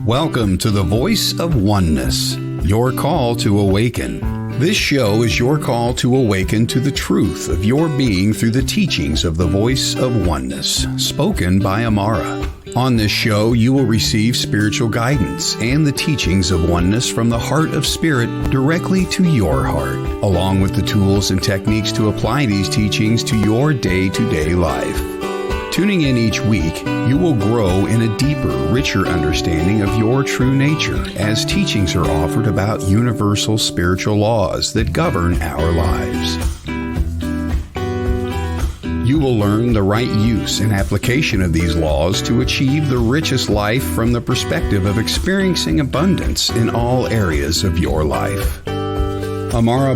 Welcome to the Voice of Oneness, your call to awaken. This show is your call to awaken to the truth of your being through the teachings of the Voice of Oneness, spoken by Aumara. On this show, you will receive spiritual guidance and the teachings of oneness from the heart of spirit directly to your heart, along with the tools and techniques to apply these teachings to your day-to-day life. Tuning in each week, you will grow in a deeper, richer understanding of your true nature as teachings are offered about universal spiritual laws that govern our lives. You will learn the right use and application of these laws to achieve the richest life from the perspective of experiencing abundance in all areas of your life. Aumara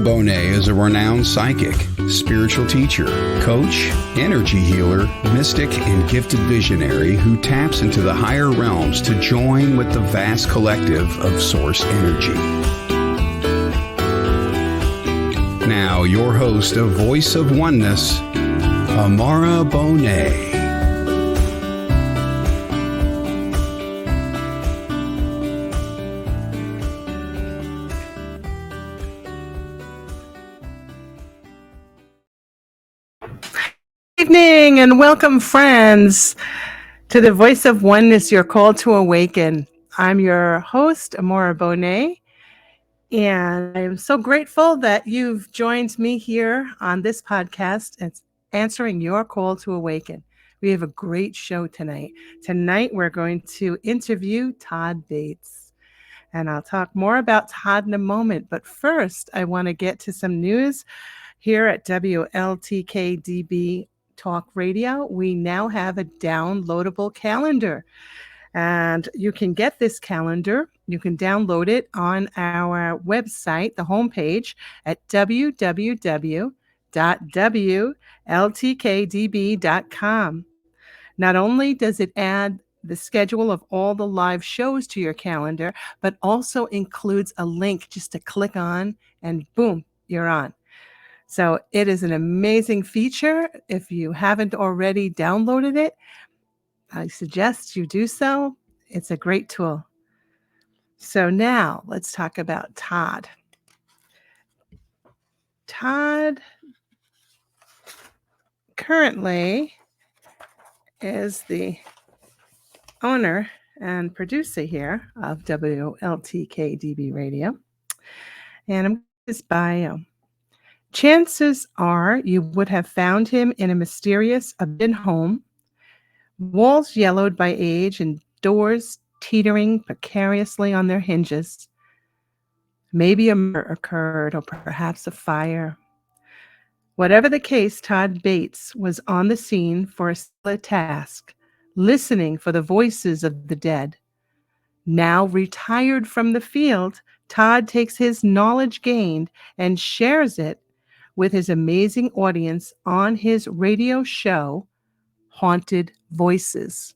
is a renowned psychic, spiritual teacher, coach, energy healer, mystic, and gifted visionary who taps into the higher realms to join with the vast collective of source energy. Now, your host of Voice of Oneness, Aumara Bonet. Evening and welcome, friends, to the Voice of Oneness, your call to awaken. I'm your host, Aumara Bonet, and I am so grateful that you've joined me here on this podcast and answering your call to awaken. We have a great show tonight. Tonight, we're going to interview Todd Bates, and I'll talk more about Todd in a moment. But first, I want to get to some news here at WLTK-DB Talk Radio. We now have a downloadable calendar, and you can get this calendar. You can download it on our website, the homepage at www.WLTK-DB.com. Not only does it add the schedule of all the live shows to your calendar, but also includes a link just to click on and boom, you're on. So it is an amazing feature. If you haven't already downloaded it, I suggest you do so. It's a great tool. So now let's talk about Todd. Todd currently is the owner and producer here of WLTK-DB Radio. And I'm his bio. Chances are you would have found him in a mysterious abandoned home, walls yellowed by age and doors teetering precariously on their hinges. Maybe a murder occurred or perhaps a fire. Whatever the case, Todd Bates was on the scene for a similar task, listening for the voices of the dead. Now retired from the field, Todd takes his knowledge gained and shares it with his amazing audience on his radio show, Haunted Voices.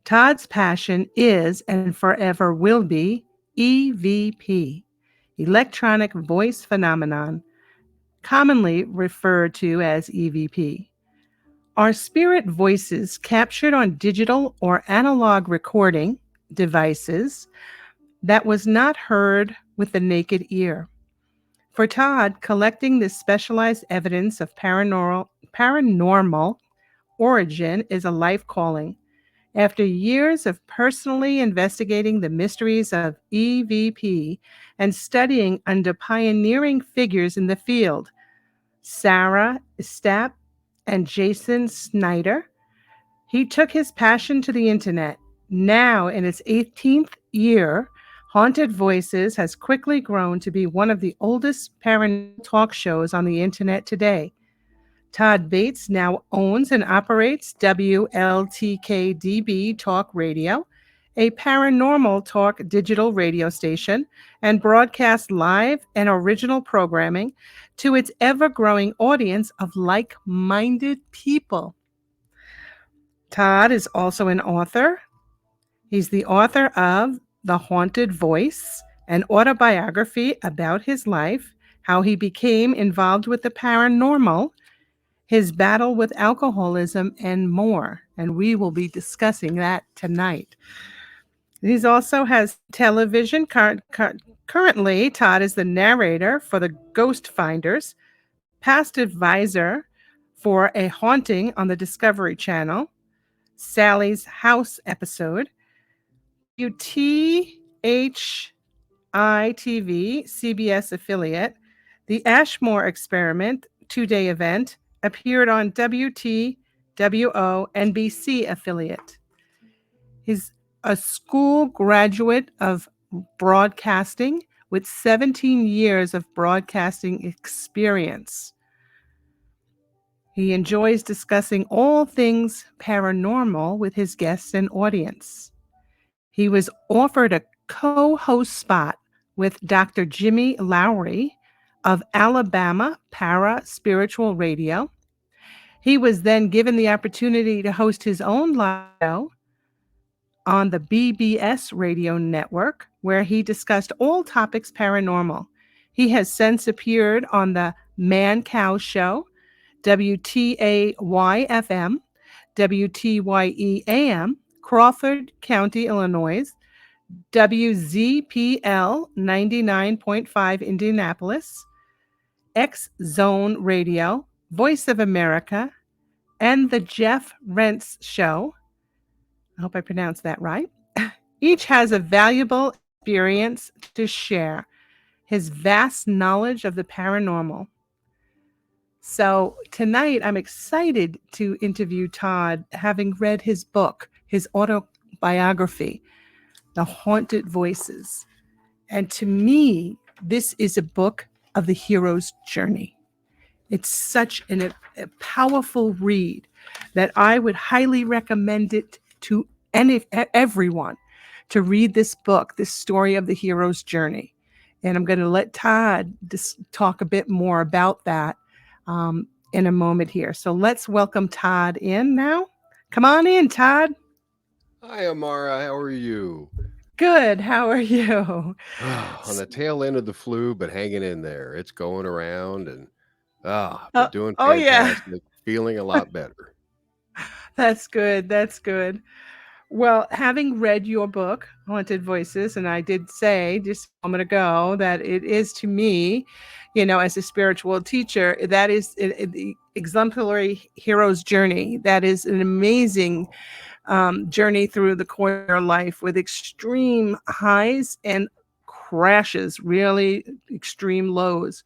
Todd's passion is and forever will be EVP, electronic voice phenomenon, commonly referred to as EVP. Are spirit voices captured on digital or analog recording devices that was not heard with the naked ear. For Todd, collecting this specialized evidence of paranormal origin is a life calling. After years of personally investigating the mysteries of EVP and studying under pioneering figures in the field, Sarah Stapp and Jason Snyder, he took his passion to the internet. Now, in its 18th year, Haunted Voices has quickly grown to be one of the oldest paranormal talk shows on the internet today. Todd Bates now owns and operates WLTK-DB Talk Radio, a paranormal talk digital radio station, and broadcasts live and original programming to its ever-growing audience of like-minded people. Todd is also an author. He's the author of The Haunted Voice, an autobiography about his life, how he became involved with the paranormal, his battle with alcoholism, and more. And we will be discussing that tonight. He also has television. Currently, Todd is the narrator for the Ghost Finders, past advisor for A Haunting on the Discovery Channel, Sally's House episode, WTHITV, CBS affiliate, The Ashmore Experiment, 2-day event, appeared on WTWO, NBC affiliate. He's a school graduate of broadcasting with 17 years of broadcasting experience. He enjoys discussing all things paranormal with his guests and audience. He was offered a co-host spot with Dr. Jimmy Lowry of Alabama Para Spiritual Radio. He was then given the opportunity to host his own live show on the BBS radio network, where he discussed all topics paranormal. He has since appeared on the Man Cow Show, WTAY-FM, WTYE-AM, Crawford County, Illinois, WZPL 99.5 Indianapolis, X Zone Radio, Voice of America, and The Jeff Rentz Show. I hope I pronounced that right. Each has a valuable experience to share, his vast knowledge of the paranormal. So tonight, I'm excited to interview Todd, having read his book, his autobiography, The Haunted Voices. And to me, this is a book of the hero's journey. It's such a powerful read that I would highly recommend it to everyone to read this book, this story of the hero's journey. And I'm going to let Todd just talk a bit more about that in a moment here. So let's welcome Todd in now. Come on in, Todd. Hi, Aumara. How are you? Good. How are you? On the tail end of the flu, but hanging in there. It's going around and been doing fantastic. Yeah. Feeling a lot better. That's good. That's good. Well, having read your book, Haunted Voices, and I did say just a moment ago that it is to me, as a spiritual teacher, that is the exemplary hero's journey. That is an amazing journey through the course of your life with extreme highs and crashes, really extreme lows,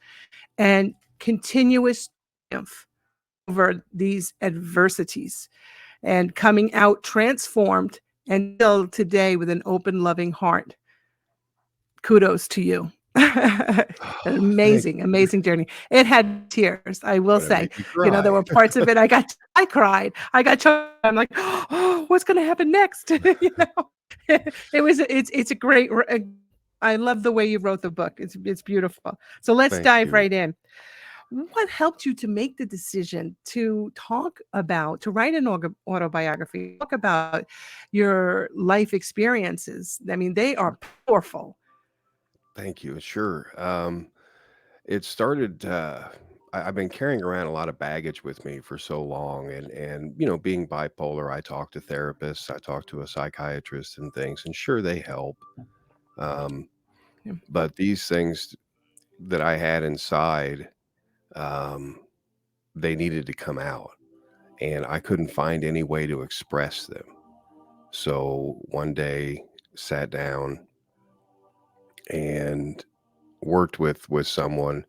and continuous triumph over these adversities, and coming out transformed and still today with an open, loving heart. Kudos to you. Amazing journey. It had tears, I will say. There were parts of it I cried. I got choked. I'm like, oh, what's going to happen next? It's a great. I love the way you wrote the book. It's beautiful. So let's dive right in. What helped you to make the decision to write an autobiography, talk about your life experiences? I mean, they are powerful. Thank you. Sure. It started, I've been carrying around a lot of baggage with me for so long. And being bipolar, I talk to therapists, I talk to a psychiatrist and things, and sure, they help. But these things that I had inside, they needed to come out, and I couldn't find any way to express them. So one day, sat down and worked with someone,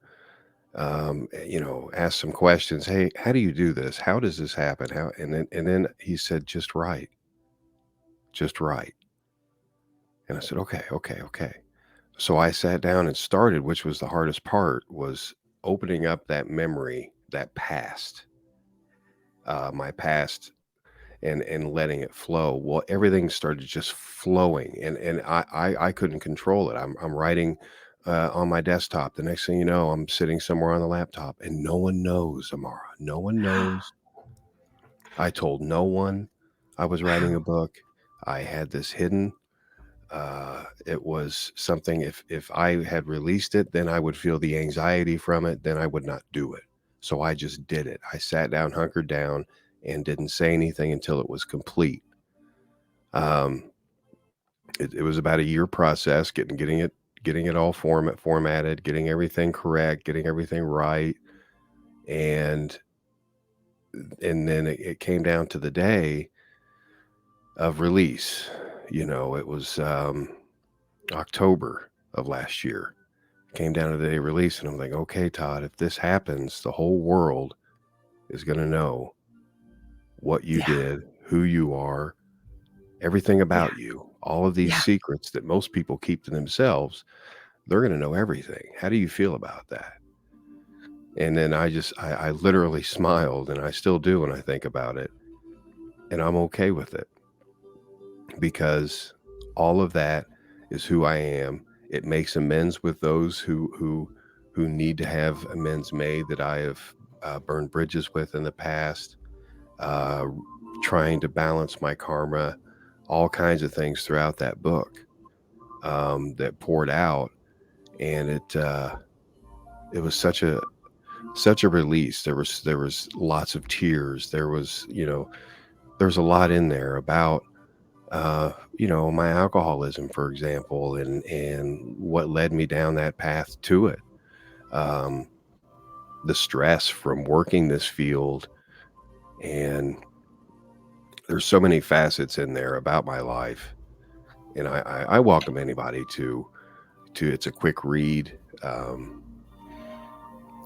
asked some questions. Hey, how do you do this? How does this happen? And then he said, just write. And I said, okay. So I sat down and started, which was the hardest part, was opening up that memory, that past, my past, and letting it flow. Well, everything started just flowing, and I couldn't control it. I'm writing on my desktop. The next thing you know, I'm sitting somewhere on the laptop, and no one knows, Aumara. No one knows. I told no one I was writing a book. I had this hidden. It was something, if I had released it, then I would feel the anxiety from it, then I would not do it. So I just did it. I sat down, hunkered down, and didn't say anything until it was complete. It was about a year process, getting it all formatted, getting everything correct, getting everything right. And then it came down to the day of release. It was October of last year. Came down to the day of release, and I'm like, okay, Todd, if this happens, the whole world is going to know what you Yeah. did, who you are, everything Yeah. about you, all of these Yeah. secrets that most people keep to themselves. They're going to know everything. How do you feel about that? And then I literally smiled, and I still do when I think about it. And I'm okay with it, because all of that is who I am. It makes amends with those who need to have amends made, that I have burned bridges with in the past, uh, trying to balance my karma, all kinds of things throughout that book that poured out. And it was such a release. There was lots of tears. There was a lot in there about my alcoholism, for example, and what led me down that path to it. Um, the stress from working this field, and there's so many facets in there about my life. And I welcome anybody to it's a quick read.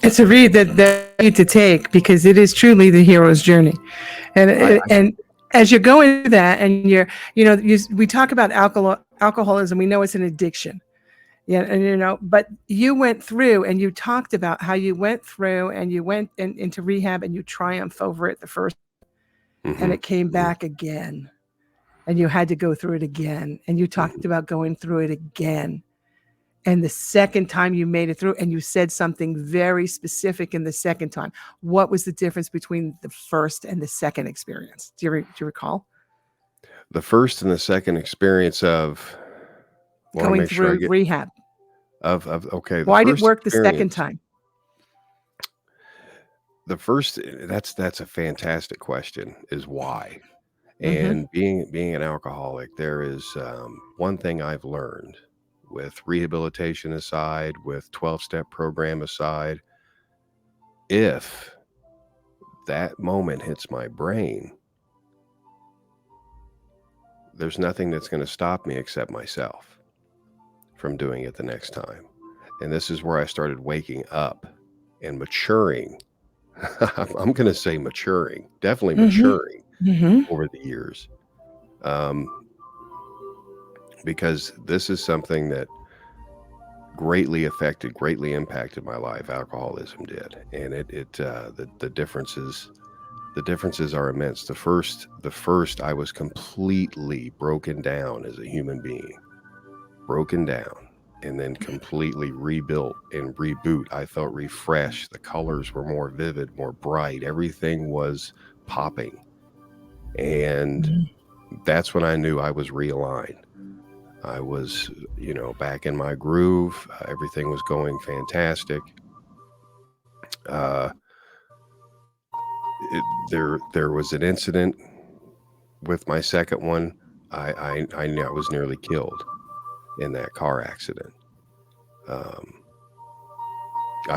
It's a read that you need to take, because it is truly the hero's journey. And as you're going through that, and we talk about alcoholism, we know it's an addiction. Yeah, and but you went through, and you talked about how you went through, and you went into rehab, and you triumphed over it the first, and it came back again, and you had to go through it again, and you talked about going through it again. And the second time you made it through, and you said something very specific in the second time. What was the difference between the first and the second experience? Do you recall? The first and the second experience of Going through rehab. Okay. Why did it work the second time? The first, that's a fantastic question, is why. And being an alcoholic, there is one thing I've learned, with rehabilitation aside, with 12-step program aside. If that moment hits my brain, there's nothing that's going to stop me except myself from doing it the next time. And this is where I started waking up and maturing. I'm going to say maturing, definitely maturing over the years. Because this is something that greatly impacted my life. Alcoholism did. And the differences are immense. The first I was completely broken down as a human being, broken down, and then completely rebuilt and reboot. I felt refreshed. The colors were more vivid, more bright. Everything was popping. And that's when I knew I was realigned. I was, back in my groove. Everything was going fantastic. There was an incident with my second one. I knew I was nearly killed in that car accident. I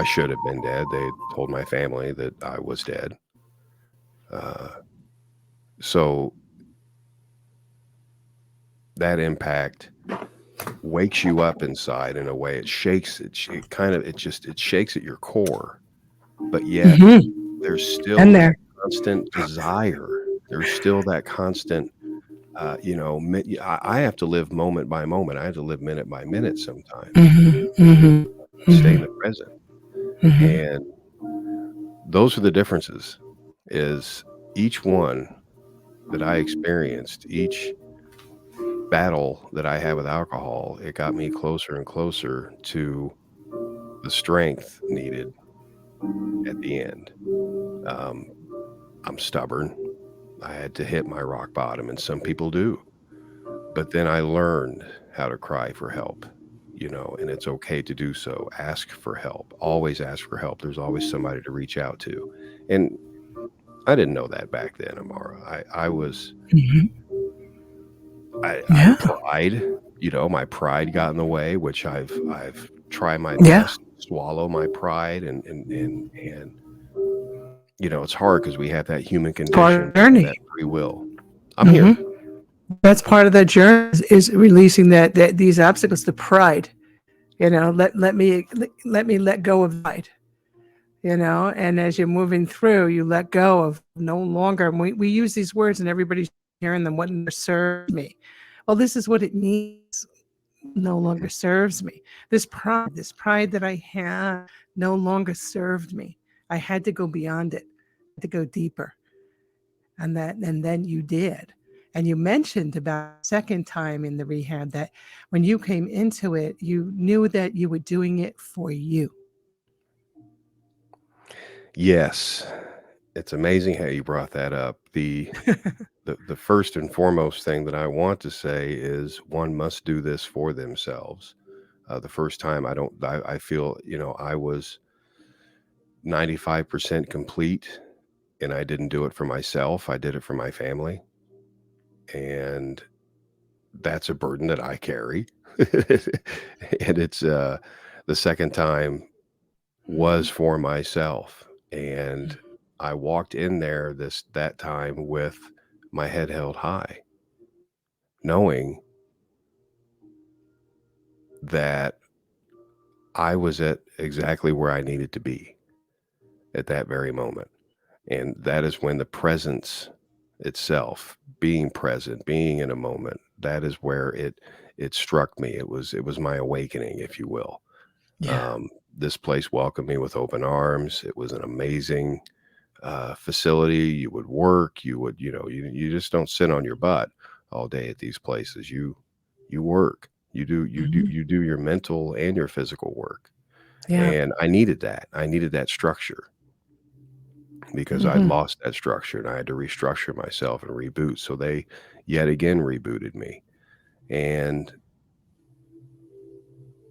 should have been dead. They told my family that I was dead. So that impact wakes you up inside in a way. It shakes it shakes at your core, but yet there's still that constant desire. There's still that constant, I have to live moment by moment. I have to live minute by minute sometimes. Stay in the present. And those are the differences, is each one that I experienced, each battle that I had with alcohol, it got me closer and closer to the strength needed at the end. I'm stubborn. I had to hit my rock bottom, and some people do. But then I learned how to cry for help, and it's okay to do so. Ask for help. Always ask for help. There's always somebody to reach out to. And I didn't know that back then, Amara. Mhm. I Yeah. pride, my pride got in the way, which I've tried my Yeah. best to swallow my pride, and it's hard because we have that human Part condition, of the journey. that free will. I'm Hmm. here. That's part of the journey is releasing that these obstacles, the pride. Let me let go of pride. And as you're moving through, you let go of no longer. And we use these words, and everybody's hearing them. What serves me? Well, this is what it means. No longer serves me. This pride that I had, no longer served me. I had to go beyond it, to go deeper. And then you did. And you mentioned about the second time in the rehab that when you came into it, you knew that you were doing it for you. Yes. It's amazing how you brought that up. The first and foremost thing that I want to say is one must do this for themselves. The first time I feel, I was 95% complete, and I didn't do it for myself. I did it for my family. And that's a burden that I carry. And it's the second time was for myself. And I walked in there that time with my head held high, knowing that I was at exactly where I needed to be at that very moment. And that is when the presence itself, being present, being in a moment, that is where it struck me. It was my awakening, if you will. Yeah. This place welcomed me with open arms. It was an amazing facility. You would work. You would, you just don't sit on your butt all day at these places. You work. You do your mental and your physical work. Yeah. And I needed that. I needed that structure because I'd Hmm. lost that structure, and I had to restructure myself and reboot. So they yet again rebooted me. And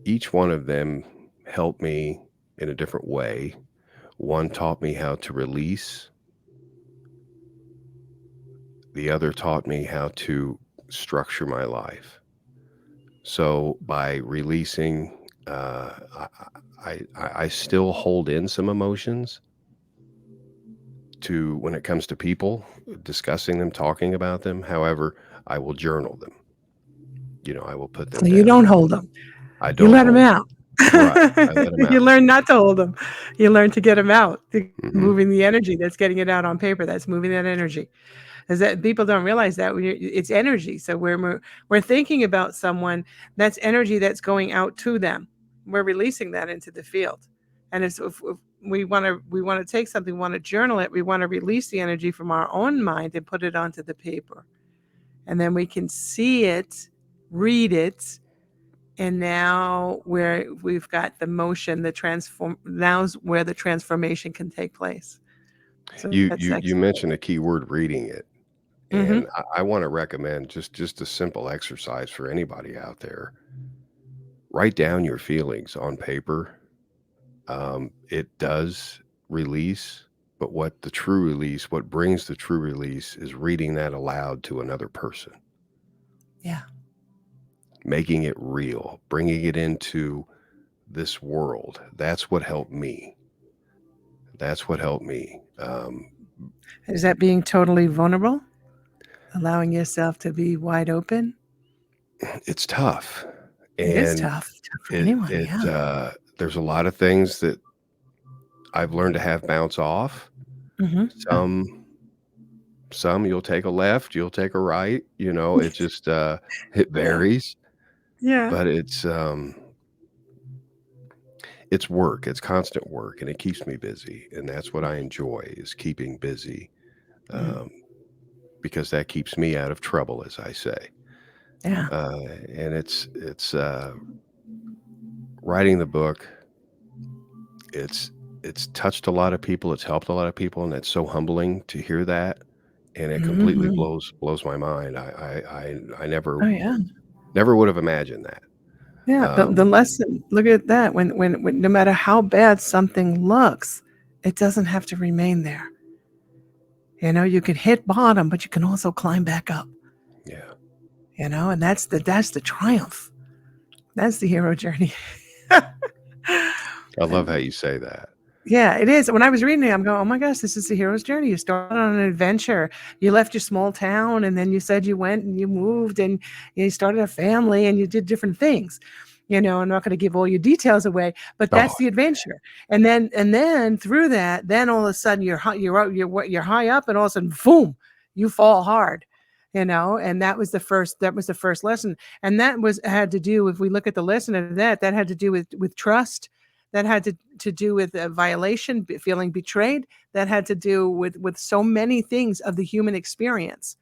each one of them helped me in a different way. One taught me how to release, the other taught me how to structure my life. So by releasing, I still hold in some emotions to when it comes to people, discussing them, talking about them. However, I will journal them. I will put them So you down. don't hold them. I You don't let them hold them. out. Right. I let them You out. learn not to hold them. You learn to get them out. Hmm. Moving the energy, that's getting it out on paper. That's moving that energy. Is that people don't realize that it's energy. So we're thinking about someone, that's energy that's going out to them. We're releasing that into the field. And if we want to take something, we want to journal it, we want to release the energy from our own mind and put it onto the paper. And then we can see it, read it, and now we've got the motion, now's where the transformation can take place. So You that's you you excellent. mentioned a key word, reading it. Mm-hmm. And I want to recommend just a simple exercise for anybody out there. Write down your feelings on paper. It does release, but what brings the true release is reading that aloud to another person, Yeah. making it real, bringing it into this world. That's what helped me. That's what helped me. Is that being totally vulnerable? Allowing yourself to be wide open? It's tough, It is and tough. Tough for it anyone. it Yeah. there's a lot of things that I've learned to have bounce off. Mm-hmm. Some you'll take a left, you'll take a right, it just it Yeah. varies, Yeah. but it's work, it's constant work, and it keeps me busy, and that's what I enjoy is keeping busy, Mm. um, because that keeps me out of trouble, as I say. Yeah. And it's writing the book, it's touched a lot of people, it's helped a lot of people, and it's so humbling to hear that. and it completely Mhm. blows my mind. I Oh, yeah. never would have imagined that. Yeah, the Um, lesson, look at that, when no matter how bad something looks, it doesn't have to remain there. You can hit bottom, but you can also climb back up, yeah, and that's the triumph. That's the hero journey. I love how And you say that. yeah, it is. When I was reading it, I'm going, oh my gosh, this is the hero's journey. You started on an adventure. You left your small town, and then you said you went and you moved and you started a family and you did different things. I'm not going to give all your details away, but that's Oh, the adventure. And then through that, then all of a sudden you're high up, and all of a sudden, boom, you fall hard. And that was the first lesson. And that had to do, if we look at the lesson of that had to do with trust. That had to do with a violation, feeling betrayed. That had to do with so many things of the human experience.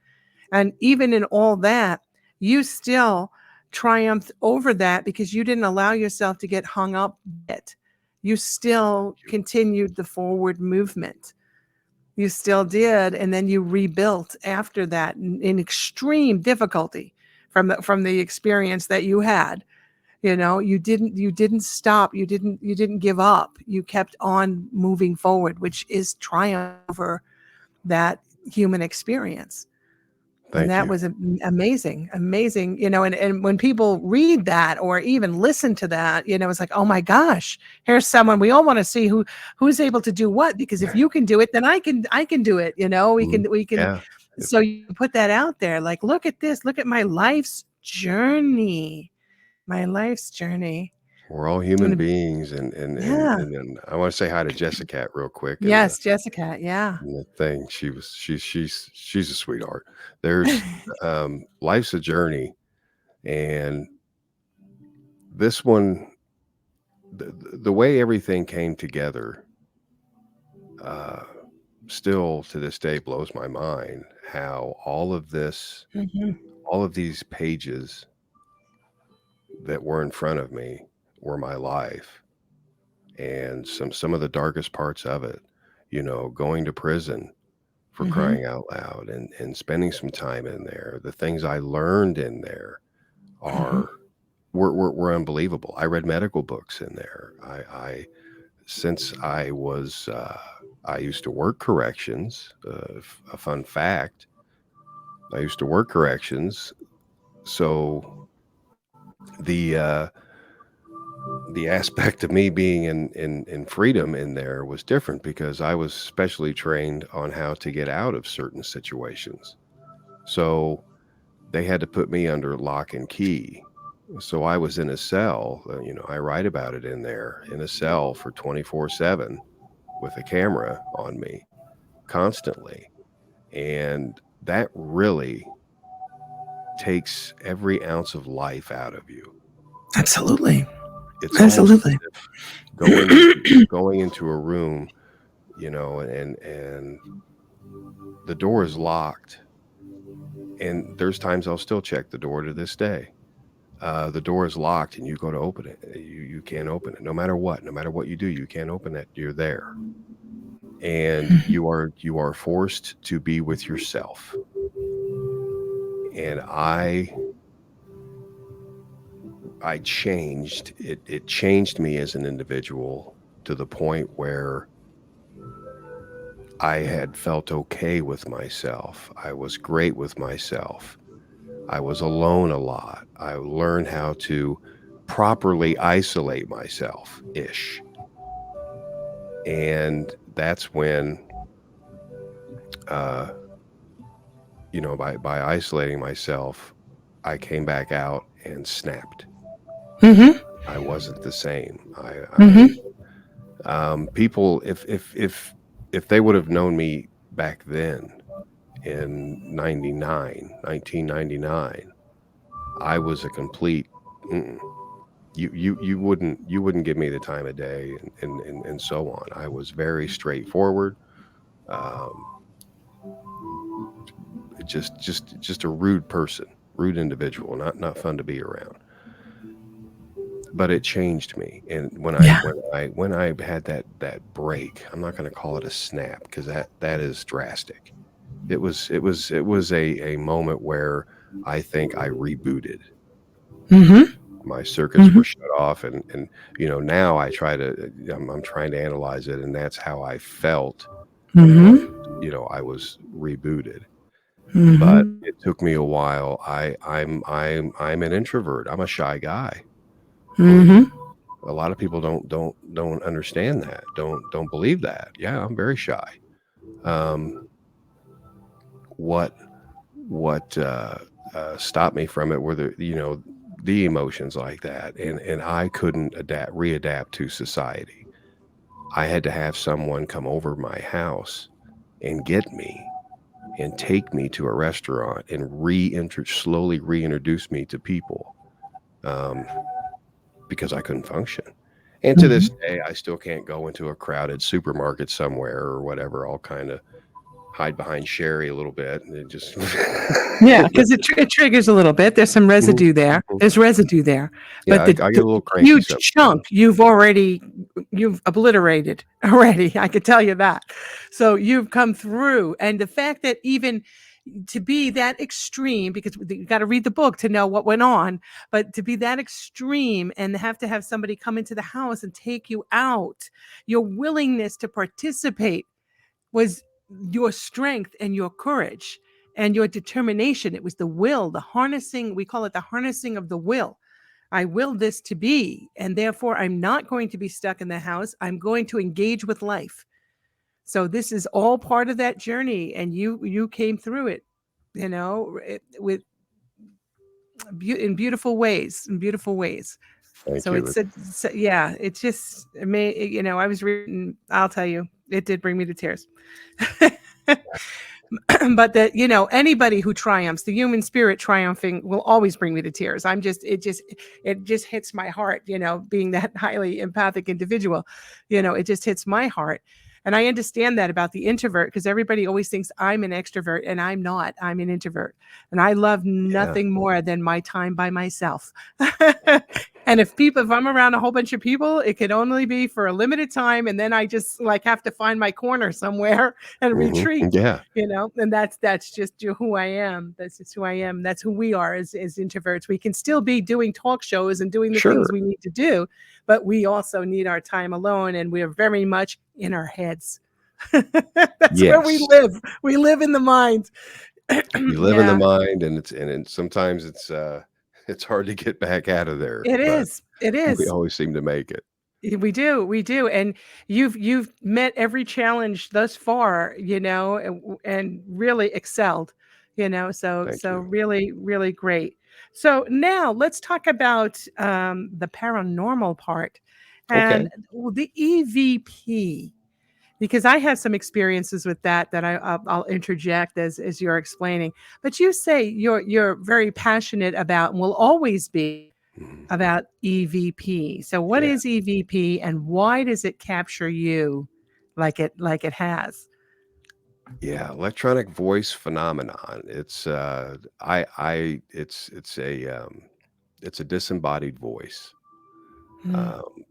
And even in all that, you still triumphed over that because you didn't allow yourself to get hung up in it. You still continued the forward movement. You still did, and then you rebuilt after that in extreme difficulty from the experience that you had. You didn't stop. You didn't give up. You kept on moving forward, which is triumph over that human experience. And thank that you. was amazing, amazing. And when people read that or even listen to that, it's like, oh my gosh, here's someone. We all want to see who's able to do what, because if you can do it, then I can do it. We Mm, can. yeah, So you put that out there, like, look at this, look at my life's journey. My life's journey. we're all human And beings, and yeah. and I want to say hi to Jessica real quick Yes, Jessica. Yeah. in the thing. She's a sweetheart. There's life's a journey, and this one, the way everything came together, uh, still to this day blows my mind. How Mhm. all of these pages that were in front of me were my life, and some of the darkest parts of it. Going to prison for Mhm. crying out loud, and spending some time in there. The things I learned in there Mhm. are were unbelievable. I read medical books in there. I since I used to work corrections. A fun fact: I used to work corrections, so the uh, the aspect of me being in freedom in there was different because I was specially trained on how to get out of certain situations. So they had to put me under lock and key. So I was in a cell, I write about it in there, in a cell for 24/7 with a camera on me constantly. And that really takes every ounce of life out of you. Absolutely. It's almost as Absolutely. if going into a room, and the door is locked. And there's times I'll still check the door to this day. The door is locked and you go to open it. You can't open it. No matter what you do, you can't open it. You're there. And Mhm. you are forced to be with yourself. And I changed. It changed me as an individual to the point where I had felt okay with myself. I was great with myself. I was alone a lot. I learned how to properly isolate myself ish. And that's when, uh, by isolating myself, I came back out and snapped. Mhm. I wasn't the same. Mhm. People, if they would have known me back then in 1999, I was a complete, mm-mm. You wouldn't give me the time of day, and so on. I was very straightforward. Um, just a rude person, rude individual, not fun to be around. But it changed me, and Yeah. when I had that break, I'm not going to call it a snap because that is drastic. it was a moment where I think I rebooted. Mm-hmm. My circuits were shut off, and now I try to I'm trying to analyze it, and that's how I felt. I was rebooted. But Mm-hmm. it took me a while. I'm an introvert. I'm a shy guy. Believe Mm-hmm. a lot of people don't understand that. Don't believe that. Yeah, I'm very shy. Um, what stopped me from it were the emotions like that, and I couldn't readapt to society. I had to have someone come over my house and get me and take me to a restaurant and slowly reintroduce me to people, um, because I couldn't function. And to this day, I still can't go into a crowded supermarket somewhere or whatever. I'll kind of hide behind Sherry a little bit, and it just Yeah, because it triggers a little bit. There's some Mhm, residue there. mhm. There's residue there, Yeah, but I get a little cranky huge sometimes. chunk you've obliterated already. I could tell you that. So you've come through, and the fact that even to be that extreme, because you got to read the book to know what went on, but to be that extreme and have to have somebody come into the house and take you out, your willingness to participate was your strength and your courage and your determination. It was the will, the harnessing. We call it the harnessing of the will. I will this to be, and therefore I'm not going to be stuck in the house. I'm going to engage with life. So this is all part of that journey, and you came through it, with in beautiful ways, Thank So you. yeah, it's just I was reading. I'll tell you, it did bring me to tears. But that anybody who triumphs, the human spirit triumphing will always bring me to tears. It just hits my heart, being that highly empathic individual, it just hits my heart. And I understand that about the introvert, because everybody always thinks I'm an extrovert, and I'm not. I'm an introvert, and I love Yeah. nothing more than my time by myself. And if I'm around a whole bunch of people, it can only be for a limited time, and then I just have to find my corner somewhere and retreat. Yeah. And that's just who I am. That's just who I am. That's who we are as introverts. We can still be doing talk shows and doing the Sure. things we need to do, but we also need our time alone, and we are very much in our heads. That's where we Yes. live. We live in the mind. You live in the Yeah, mind, and sometimes it's hard to get back out of there, it but is. It we is. always seem to make it. We do, and you've met every challenge thus far, and really excelled, Thank so you. really, really great. So now let's talk about the paranormal part and Okay. the EVP, because I have some experiences with that I'll interject as you're explaining. But you say you're very passionate about, and will always be, Mhm. about EVP. So what Yeah. is EVP, and why does it capture you like it has? Yeah, electronic voice phenomenon. It's it's a disembodied voice. Mm. Um,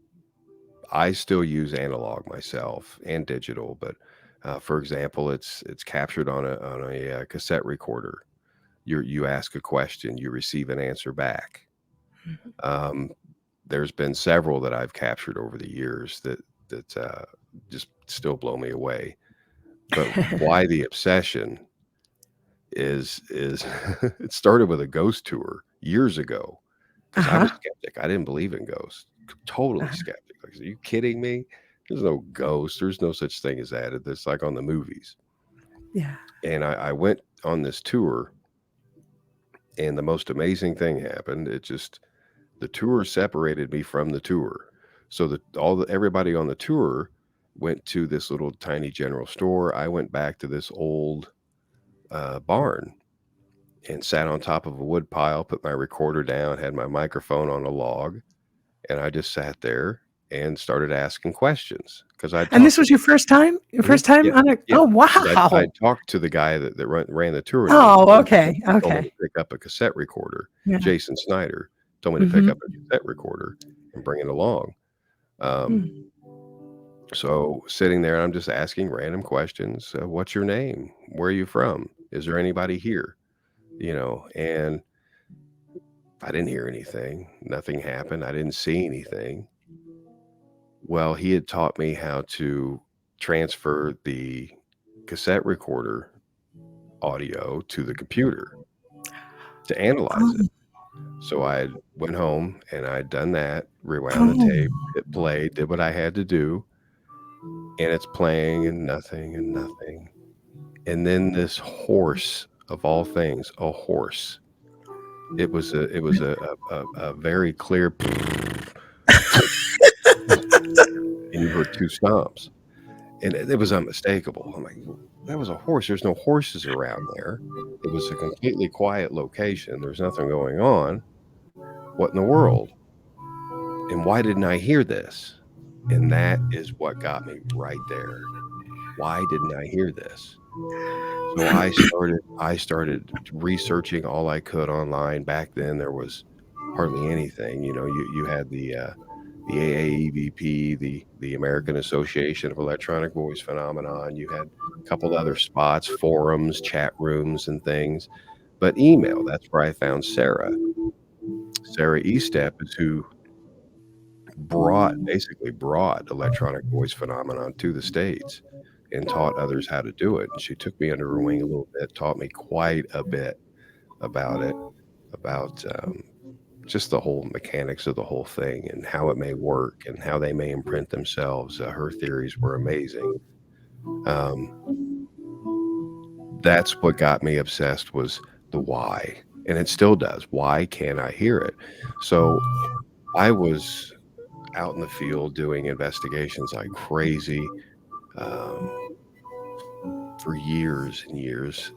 I still use analog myself and digital, but for example, it's captured on a cassette recorder. You ask a question, you receive an answer back. Mhm. Um, there's been several that I've captured over the years that just still blow me away. But why the obsession is it started with a ghost tour years ago, because I was Uh-huh. skeptic. I didn't believe in ghosts. Totally Uh-huh. skeptic. Like, are you kidding me? There's no ghosts. There's no such thing as that. It's like on the movies. Yeah. And I went on this tour, and the most amazing thing happened. The tour separated me from the tour. So everybody on the tour went to this little tiny general store. I went back to this old barn and sat on top of a wood pile, put my recorder down, had my microphone on a log, and I just sat there and started asking questions because I And this talked to was your first time? Your Mhm. first time Yeah, on a yeah, Oh, because I wow. talked to the guy that ran the tour, and Oh, okay. he told me to Okay. pick up a cassette recorder. Yeah. Jason Snyder told me to pick up Mhm. a cassette recorder and bring it along. Um, Mm. So sitting there, I'm just asking random questions. What's your name? Where are you from? Is there anybody here? And I didn't hear anything. Nothing happened. I didn't see anything. Well, he had taught me how to transfer the cassette recorder audio to the computer to analyze it. So I went home and I'd done that, rewound the tape, it played, did what I had to do, and it's playing and nothing and nothing. And then this horse, of all things, a horse. It was a very clear, and you heard two stomps, and it was unmistakable. I'm like, that was a horse. There's no horses around there. It was a completely quiet location. There's nothing going on. What in the world? And why didn't I hear this? And that is what got me right there. Why didn't I hear this? So I started researching all I could online. Back then there was hardly anything. You had the AAEVP, the American Association of Electronic Voice Phenomenon. You had a couple other spots, forums, chat rooms, and things. But email, that's where I found Sarah. Sarah Estep is who basically brought electronic voice phenomenon to the States and taught others how to do it. And she took me under her wing a little bit, taught me quite a bit about it, about just the whole mechanics of the whole thing and how it may work and how they may imprint themselves. Her theories were amazing. That's what got me obsessed, was the why. And it still does. Why can't I hear it? So I was out in the field doing investigations like crazy for years and years,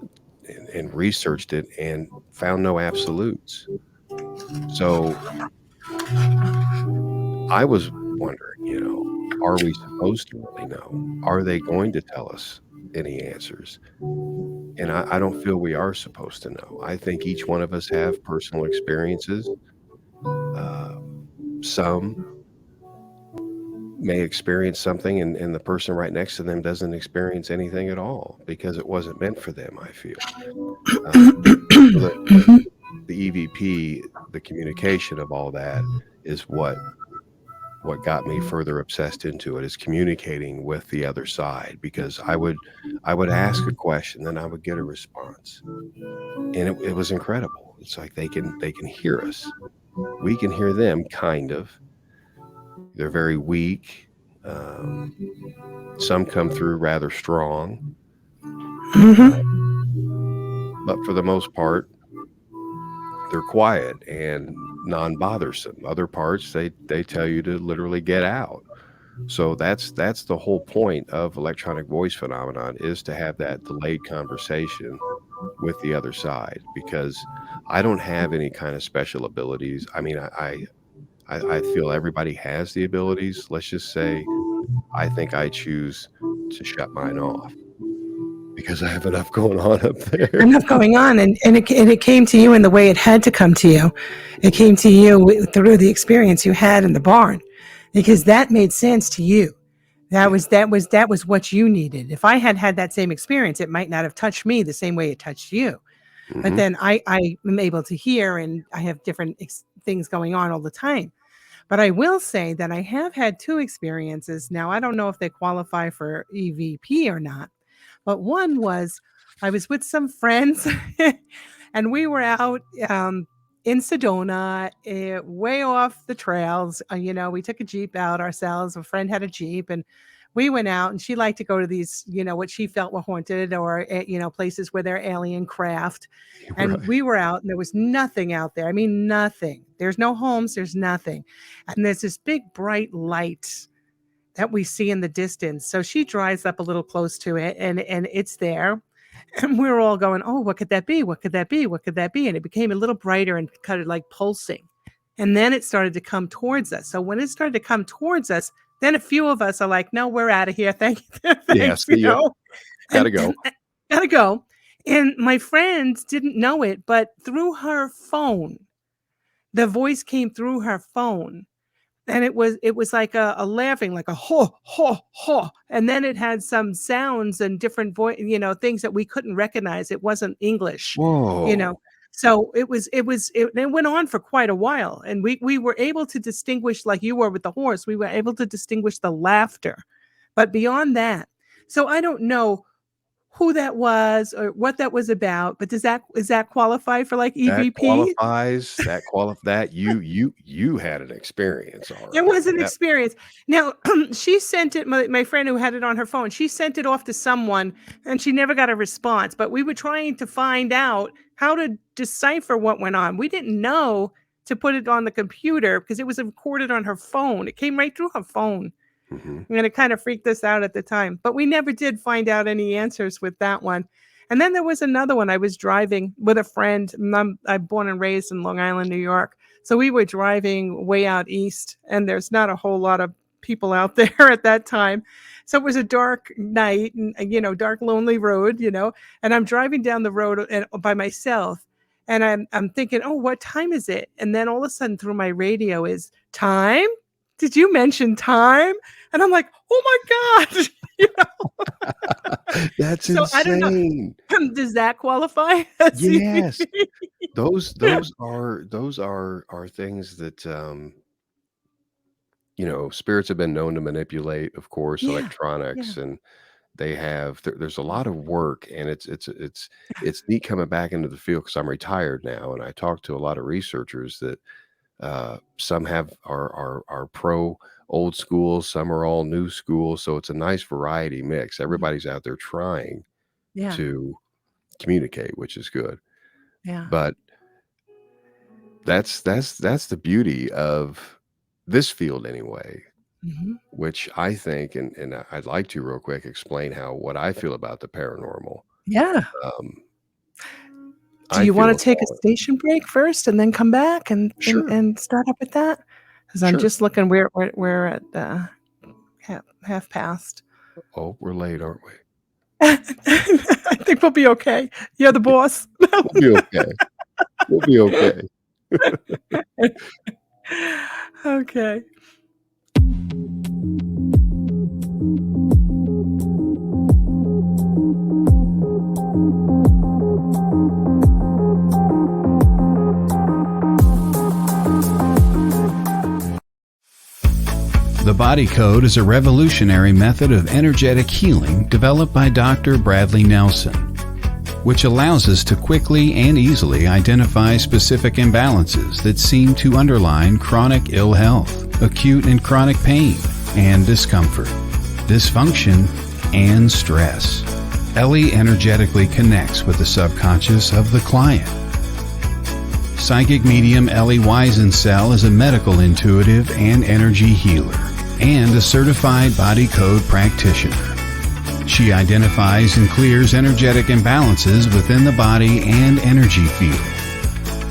and researched it and found no absolutes. So I was wondering, are we supposed to really know? Are they going to tell us any answers? And I don't feel we are supposed to know. I think each one of us have personal experiences. Some may experience something and the person right next to them doesn't experience anything at all because it wasn't meant for them, I feel. The EVP, the communication of all that, is what got me further obsessed into it, is communicating with the other side, because I would ask a question, then I would get a response, and it was incredible. It's like they can hear us, we can hear them, kind of. They're very weak. Some come through rather strong, but for the most part, they're quiet and non-bothersome. Other parts, they tell you to literally get out. So that's the whole point of electronic voice phenomenon, is to have that delayed conversation with the other side, because I don't have any kind of special abilities. I mean, I feel everybody has the abilities. Let's just say I think I choose to shut mine off because I have enough going on up there. Enough going on, and it came to you in the way it had to come to you. It came to you through the experience you had in the barn, because that made sense to you. That was what you needed. If I had had that same experience, it might not have touched me the same way it touched you. Mm-hmm. But then I am able to hear, and I have different things going on all the time. But I will say that I have had two experiences. Now, I don't know if they qualify for EVP or not, but one was I was with some friends and we were out in Sedona, way off the trails. We took a Jeep out ourselves. A friend had a Jeep, and we went out, and she liked to go to these, what she felt were haunted, or, places where they're alien craft. And right. We were out, and there was nothing out there. I mean, nothing. There's no homes. There's nothing. And there's this big bright light that we see in the distance. So she drives up a little close to it, and it's there. And we were all going, oh, what could that be? What could that be? What could that be? And it became a little brighter and kind of like pulsing. And then it started to come towards us. So when it started to come towards us, then a few of us are like, no, we're out of here. Thanks. Yes, gotta go. Gotta go. And my friends didn't know it, but through her phone, the voice came through her phone. And it was like a laughing, like a ho ho ho, and then it had some sounds and different voice, things that we couldn't recognize. It wasn't English, you know. Whoa. So it went on for quite a while, and we were able to distinguish, like you were with the horse. We were able to distinguish the laughter, but beyond that, so I don't know who that was or what that was about. But is that qualify for like That EVP? qualifies. That you had an experience, all It right. was an That experience. Now, she sent it, my friend who had it on her phone, she sent it off to someone and she never got a response. But we were trying to find out how to decipher what went on. We didn't know to put it on the computer because it was recorded on her phone. It came right through her phone. mhm. And it kind of freaked us out at the time. But we never did find out any answers with that one. And then there was another one. I was driving with a friend. I'm born and raised in Long Island, New York. So we were driving way out east, and there's not a whole lot of people out there at that time. So it was a dark night and, dark, lonely road, and I'm driving down the road by myself. And I'm thinking, oh, what time is it? And then all of a sudden through my radio is time. Did you mention time? And I'm like, oh my God. That's So I don't know. insane. Does that qualify as Yes. EVP? Those are things that spirits have been known to manipulate, of course, Yeah. Yeah. electronics, and there's a lot of work, and it's neat coming back into the field because I'm retired now, and I talk to a lot of researchers that some are pro old school, some are all new school, so it's a nice variety mix. Everybody's out there trying Yeah. to communicate, which is good. Yeah. But that's the beauty of this field anyway, Mhm. which I think, and I'd like to real quick explain what I feel about the paranormal. Yeah. Um, Do I you want feel to take a station break first and then come back and sure, start up with that? Because I'm sure. just looking, we're at half past. Oh, we're late, aren't we? I think we'll be okay. You're the boss. We'll be okay. We'll be okay. Okay. The Body Code is a revolutionary method of energetic healing developed by Dr. Bradley Nelson, which allows us to quickly and easily identify specific imbalances that seem to underline chronic ill health, acute and chronic pain, and discomfort, dysfunction, and stress. Ellie energetically connects with the subconscious of the client. Psychic medium Ellie Weisensell is a medical intuitive and energy healer, and a certified body code practitioner. She identifies and clears energetic imbalances within the body and energy field.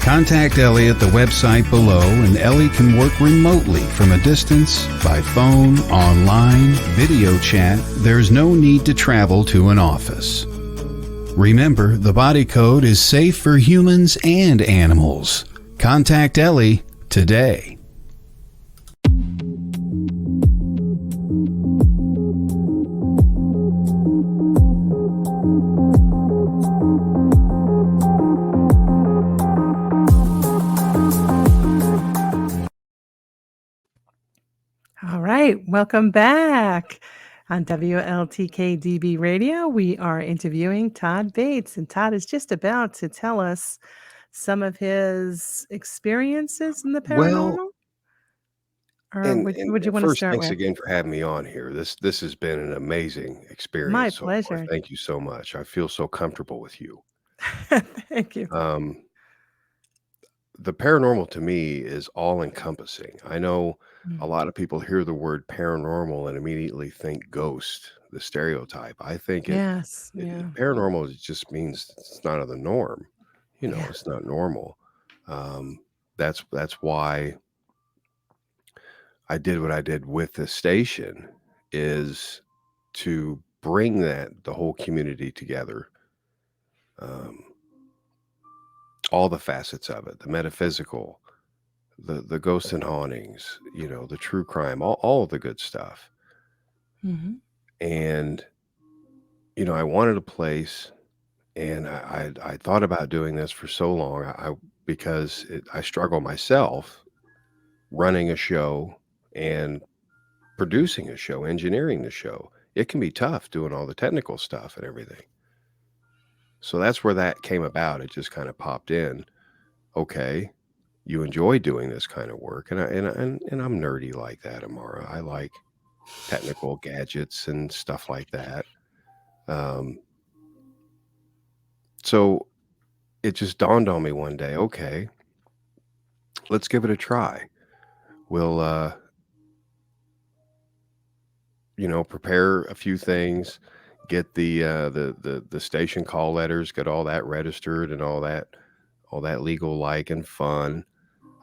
Contact Ellie at the website below, and Ellie can work remotely from a distance, by phone, online, video chat. There's no need to travel to an office. Remember, the body code is safe for humans and animals. Contact Ellie today. All right, welcome back. On WLTK-DB Radio, we are interviewing Todd Bates, and Todd is just about to tell us some of his experiences in the Well, paranormal. Or and would you want to first, start thanks with? again for having me on here. This has been an amazing My experience so far. pleasure. Thank you so much. I feel so comfortable with you. Thank you. The paranormal to me is all encompassing. I know a Mm. lot of people hear the word paranormal and immediately think ghost, the stereotype. I think Yes. Yeah. paranormal just means it's not of the norm. Yeah. It's not normal. That's why I did what I did with the station, is to bring the whole community together. All the facets of it, the metaphysical, the ghosts and hauntings, the true crime, all of the good stuff. Mm-hmm. And, I wanted a place, and I thought about doing this for so long, because I struggle myself running a show and producing a show, engineering the show. It can be tough doing all the technical stuff and everything. So that's where that came about. It just kind of popped in. Okay, you enjoy doing this kind of work, and I'm nerdy like that, Aumara. I like technical gadgets and stuff like that. So it just dawned on me one day. Okay, let's give it a try. We'll prepare a few things, get the station call letters, get all that registered and all that legal like and fun.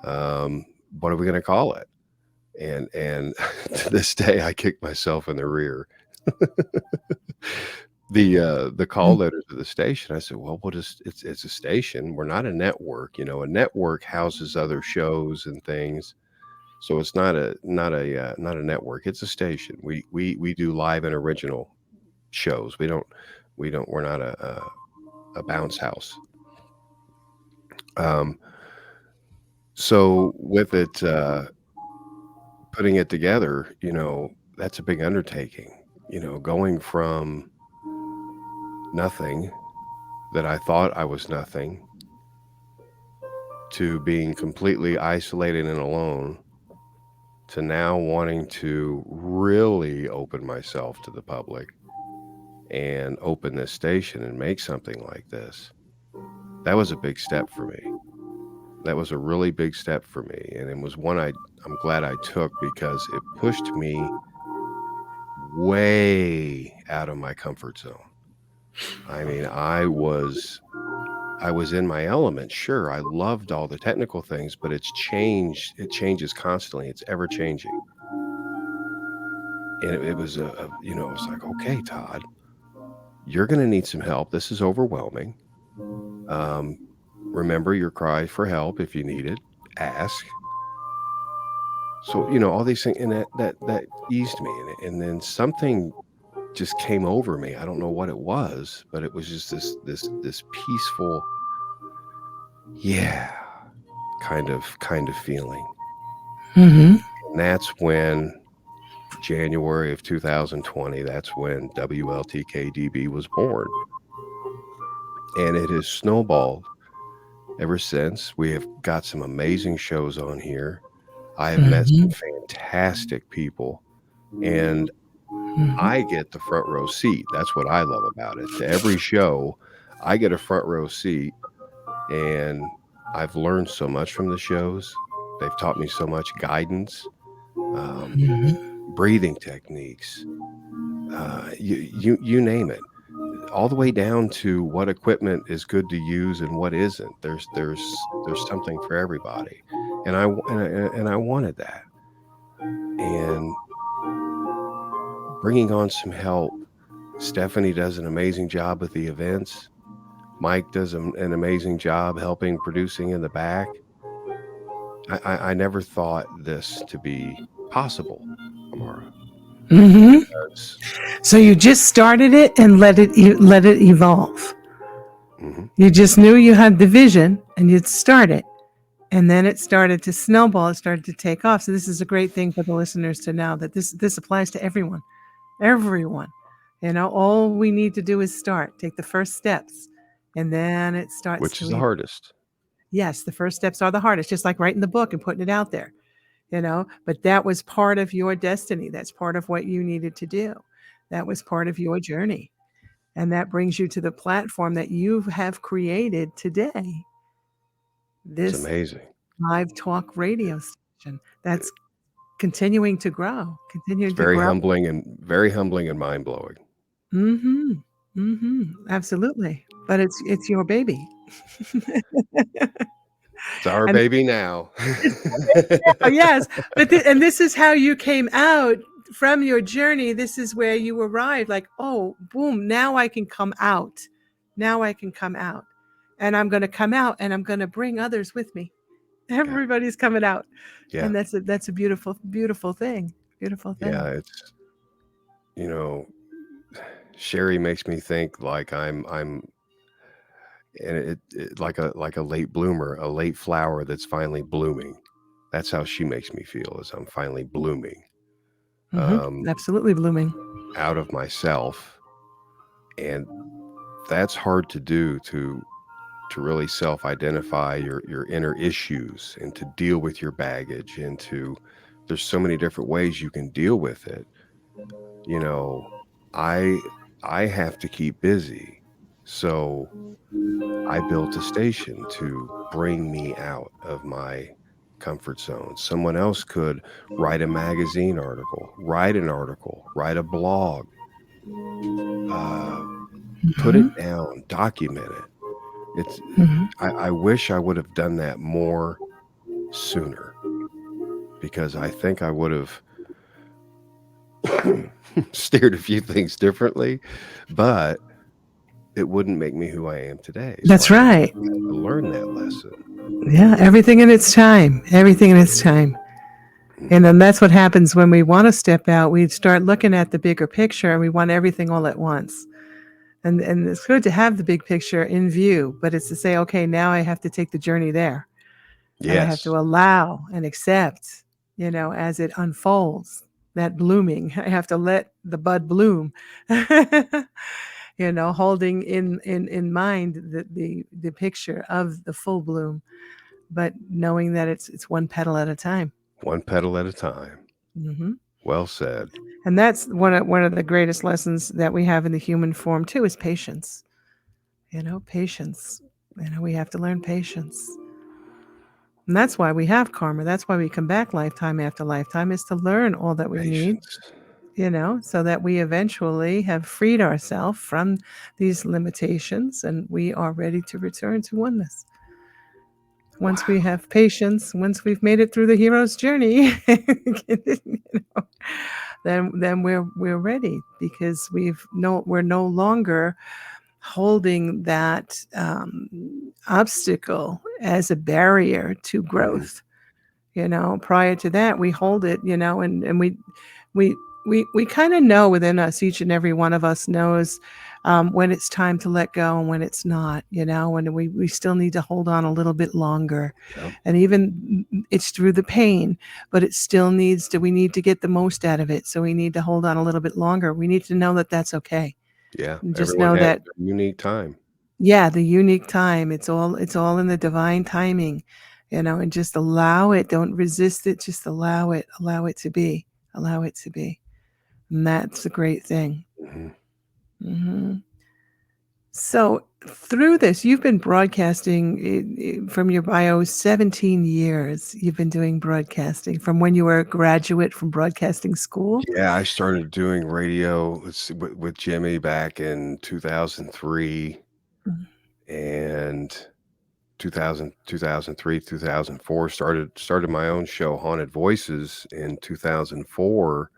What are we going to call it? And to this day, I kick myself in the rear. The call letter to the station, I said, well, it's a station. We're not a network. A network houses other shows and things. So it's not a network. It's a station. We do live and original shows. We're not a bounce house. So with it, putting it together, that's a big undertaking, going from nothing, that I thought I was nothing, to being completely isolated and alone, to now wanting to really open myself to the public and open this station and make something like this. That was a big step for me. That was a really big step for me. And it was one I'm glad I took, because it pushed me way out of my comfort zone. I mean, I was in my element. Sure, I loved all the technical things, but it's changed. It changes constantly. It's ever changing. And it was it was like, okay, Todd, you're going to need some help. This is overwhelming. Remember your cry for help. If you need it, ask. So, all these things, and that eased me. And then something just came over me. I don't know what it was, but it was just this peaceful, yeah, kind of feeling. Mm-hmm. And that's when January of 2020, that's when WLTK-DB was born. And it has snowballed ever since. We have got some amazing shows on here. I have met some fantastic people, and I get the front row seat. That's what I love about it. To every show, I get a front row seat, and I've learned so much from the shows. They've taught me so much guidance, breathing techniques, you name it, all the way down to what equipment is good to use and what isn't. There's something for everybody, and I wanted that. And bringing on some help. Stephanie does an amazing job with the events. Mike does an amazing job helping producing in the back. I never thought this to be possible, Aumara. So you just started it and let it evolve. You just knew you had the vision and you'd start it. And then it started to snowball. It started to take off. So this is a great thing for the listeners to know, that this applies to everyone. Everyone. All we need to do is start. Take the first steps. And then it starts. Which is the hardest. Yes, the first steps are the hardest, just like writing the book and putting it out there. But that was part of your destiny. That's part of what you needed to do. That was part of your journey. And that brings you to the platform that you have created today. This it's amazing. Live talk radio station that's continuing to grow. It's very humbling and mind-blowing. Absolutely. But it's your baby. It's our baby now. Yes. But this is how you came out from your journey. This is where you arrived, like, oh, boom, now I can come out. Now I can come out. And I'm going to come out and I'm going to bring others with me. Everybody's coming out. Yeah. And that's a beautiful, beautiful thing. Beautiful thing. Yeah. It's, Sherry makes me think like I'm and it like a late bloomer, a late flower that's finally blooming. That's how she makes me feel, as I'm finally blooming Absolutely blooming. out of myself. And that's hard to do, to really self-identify your inner issues and to deal with your baggage, and there's so many different ways you can deal with it. I I have to keep busy. So I built a station to bring me out of my comfort zone. Someone else could write a magazine article, write an article, write a blog, put it down, document it. It's I wish I would have done that more sooner, because I think I would have steered a few things differently, but it wouldn't make me who I am today. That's right. I had to learn that lesson. Yeah, everything in its time. Everything in its time. And then that's what happens when we want to step out. We start looking at the bigger picture and we want everything all at once. And it's good to have the big picture in view, but it's to say, okay, now I have to take the journey there. Yes. And I have to allow and accept, as it unfolds, that blooming. I have to let the bud bloom. Holding in mind the picture of the full bloom, but knowing that it's one petal at a time. One petal at a time. Well said. And that's one of the greatest lessons that we have in the human form too, is patience. Patience. We have to learn patience. And that's why we have karma. That's why we come back lifetime after lifetime, is to learn all that we Patience. need, so that we eventually have freed ourselves from these limitations and we are ready to return to oneness. Once we have patience, once we've made it through the hero's journey, then we're ready, because we're no longer holding that obstacle as a barrier to growth. Prior to that, we hold it, and we kind of know within us, each and every one of us knows when it's time to let go and when it's not, and we still need to hold on a little bit longer. Yep. And even it's through the pain, but it still we need to get the most out of it. So we need to hold on a little bit longer. We need to know that that's okay. Yeah. And just Everyone know has that their unique time. Yeah, the unique time. It's all in the divine timing, and just allow it. Don't resist it. Just allow it. Allow it to be. Allow it to be. And that's a great thing. So through this, you've been broadcasting from your bio 17 years. You've been doing broadcasting from when you were a graduate from broadcasting school. Yeah, I started doing radio with Jimmy back in 2003, and 2003, 2004 started my own show, Haunted Voices, in 2004.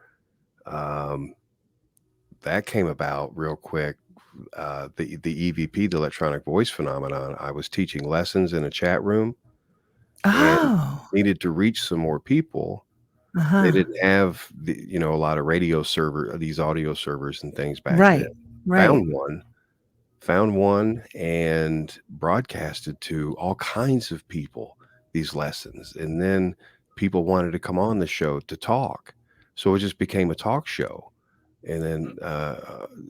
That came about real quick. The EVP, the electronic voice phenomenon. I was teaching lessons in a chat room and needed to reach some more people. They didn't have a lot of radio server, these audio servers and things back then. Right. Found one and broadcasted to all kinds of people these lessons. And then people wanted to come on the show to talk. So it just became a talk show. And then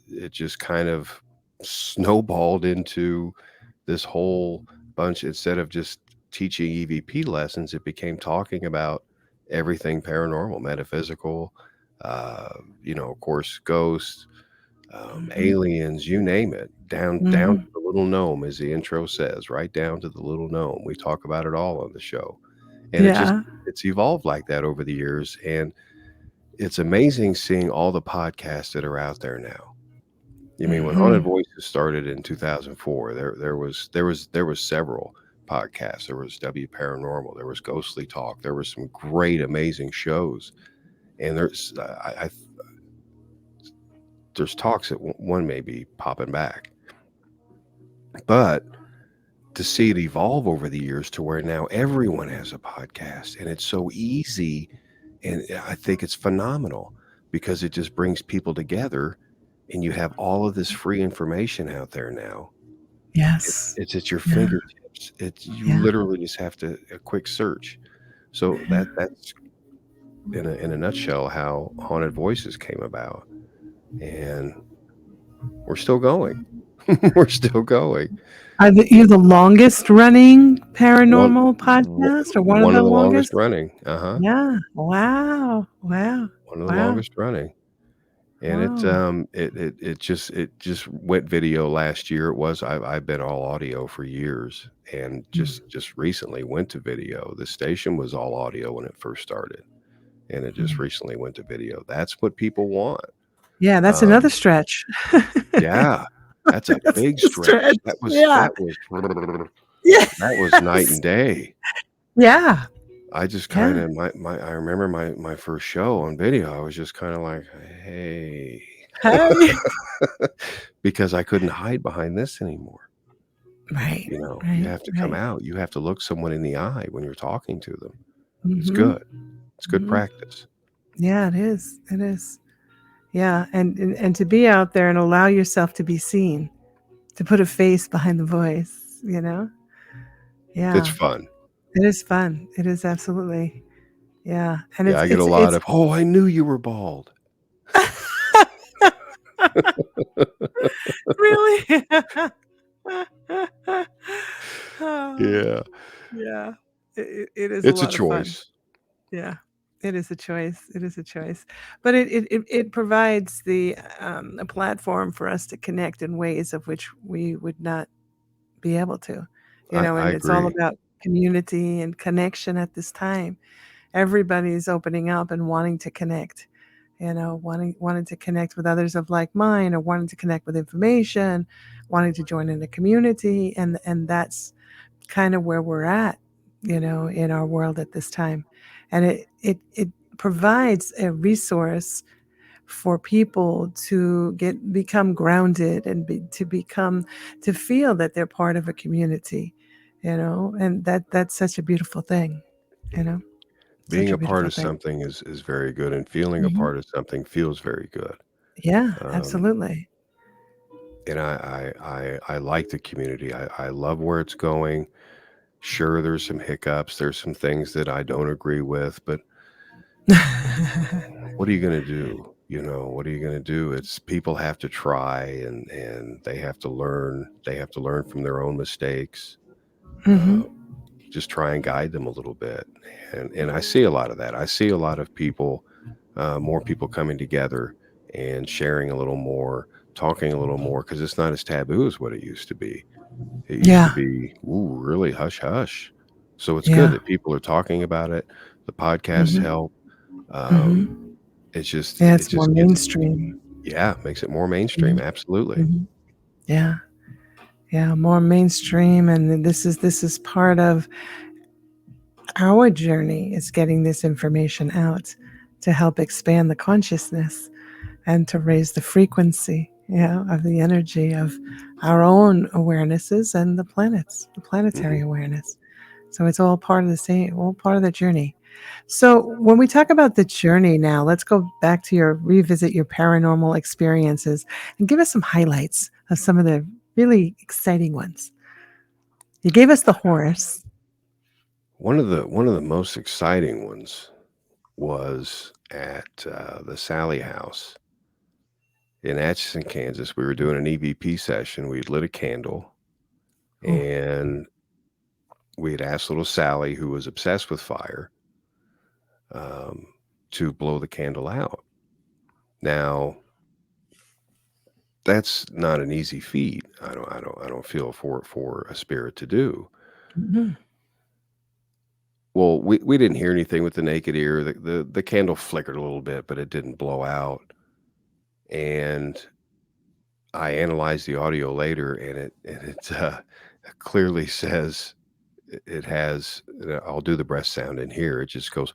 it just kind of snowballed into this whole bunch. Instead of just teaching EVP lessons, it became talking about everything paranormal, metaphysical, of course, ghosts, aliens, you name it, down to the little gnome, as the intro says, right down to the little gnome. We talk about it all on the show. And it's evolved like that over the years. And it's amazing seeing all the podcasts that are out there now. I mean, when Haunted Voices started in 2004, there was several podcasts. There was W Paranormal, there was Ghostly Talk, there were some great, amazing shows, and there's talks that one may be popping back, but to see it evolve over the years to where now everyone has a podcast, and it's so easy. And I think it's phenomenal because it just brings people together, and you have all of this free information out there now. Yes. It's at your Yeah. fingertips. You Yeah. literally just have to a quick search. So that's in a nutshell how Haunted Voices came about, and we're still going. We're still going. Are you the longest running One paranormal podcast, or one of one the of the longest longest? running. Yeah. Wow. Wow. One of the Wow. longest running. And Wow. it just went video last year. I've been all audio for years, and just recently went to video. The station was all audio when it first started, and it just recently went to video. That's what people want. Yeah, that's another stretch. Yeah, that's a That's big a stretch. stretch. Yeah. That was night Yes. and day. Yeah. I just Yeah. kind of I remember my first show on video. I was just kind of like, hey. Hey. Because I couldn't hide behind this anymore. Right. You Right. have to come Right. out. You have to look someone in the eye when you're talking to them. It's Mhm. good. It's good Mhm. practice. Yeah, it is. It is. Yeah, and to be out there and allow yourself to be seen, to put a face behind the voice, It's Yeah. fun. It is fun. It is absolutely. Yeah. And Yeah, I get a lot of, oh, I knew you were bald. Really? Oh, Yeah. yeah. It is a It's a lot of fun. choice. Yeah, it is a choice. It is a choice, but it provides a platform for us to connect in ways of which we would not be able to, I and it's all agree. about community and connection at this time. Everybody's opening up and wanting to connect, wanting to connect with others of like mind, or wanting to connect with information, wanting to join in a community, and that's kind of where we're at, in our world at this time. And it provides a resource for people to become grounded and to feel that they're part of a community, and that's such a beautiful thing, you know, such Being a a part beautiful of thing. something is very good, and feeling a Mhm. part of something feels very good. Yeah, Um, absolutely. and I like the community. I love where it's going. Sure, there's some hiccups. There's some things that I don't agree with, but what are you going to do? What are you going to do? It's people have to try, and they have to learn. They have to learn from their own mistakes. Mhm. Uh, just try and guide them a little bit. And I see a lot of that. I see a lot of people, more people coming together and sharing a little more, talking a little more, because it's not as taboo as what it used to be. It used to Yeah. be, ooh, really hush hush. So it's good Yeah. that people are talking about it. The podcasts Mhm. help. Um, Mhm. Yeah, it it's more just gets, mainstream. yeah, makes it more mainstream. Mhm. Absolutely. Mhm. Yeah. Yeah, more mainstream, and this is part of our journey, is getting this information out to help expand the consciousness and to raise the frequency, of the energy of our own awarenesses and the planetary Hmm. awareness. So it's all part of all part of the journey. So when we talk about the journey now, let's go back to revisit your paranormal experiences and give us some highlights of some of the really exciting ones. You gave us the horse. One of the most exciting ones was at the Sally House in Atchison, Kansas. We were doing an EVP session. We lit a candle, Oh, and we had asked little Sally, who was obsessed with fire, um, to blow the candle out. Now, that's not an easy feat. I don't feel for a spirit to do. mhm. Well, we didn't hear anything with the naked ear. The candle flickered a little bit, but it didn't blow out. And I analyzed the audio later, and it clearly says it has. I'll do the breath sound in here. It just goes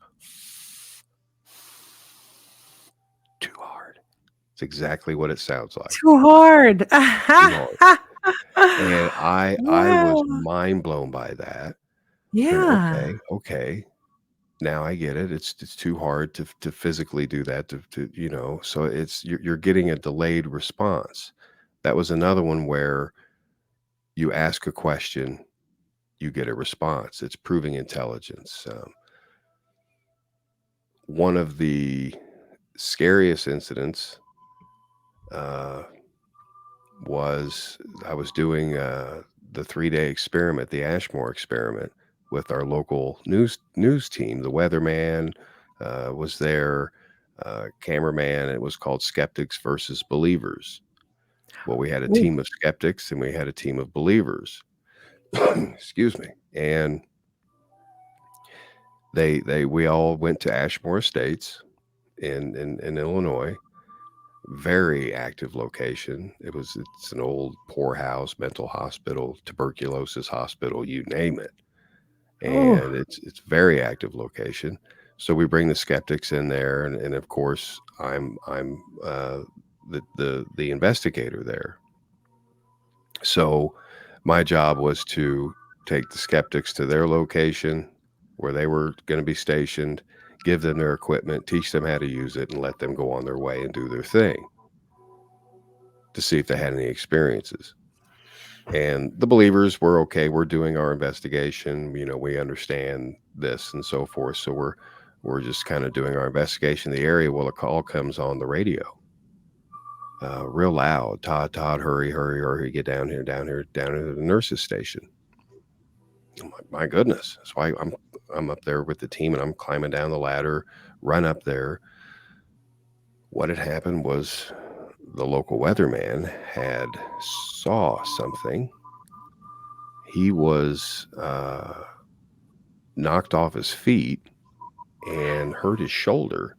too hard. It's exactly what it sounds like. Too hard. Too hard. And I was Wow. mind blown by that. And Yeah. okay, now I get it. It's too hard to physically do that to. So you're getting a delayed response. That was another one where you ask a question, you get a response. It's proving intelligence. One of the scariest incidents was I was doing the 3-day experiment, the Ashmore experiment, with our local news team. The weatherman was there, cameraman. It was called Skeptics versus Believers. Well, we had a Ooh. team of skeptics and we had a team of believers. Excuse me. And we all went to Ashmore Estates in Illinois. Very active location. It's an old poorhouse, mental hospital, tuberculosis hospital, you name it. Oh. And it's very active location. So we bring the skeptics in there, and of course I'm the investigator there. So my job was to take the skeptics to their location where they were going to be stationed, give them their equipment, teach them how to use it, and let them go on their way and do their thing to see if they had any experiences. And the believers were okay. We're doing our investigation. We understand this and so forth. So we're just kind of doing our investigation in the area. Well, a call comes on the radio, real loud. Todd, hurry, get down here, down to the nurse's station. I'm like, my goodness. That's why I'm up there with the team, and I'm climbing down the ladder, run up there. What had happened was the local weatherman had saw something. He was knocked off his feet and hurt his shoulder.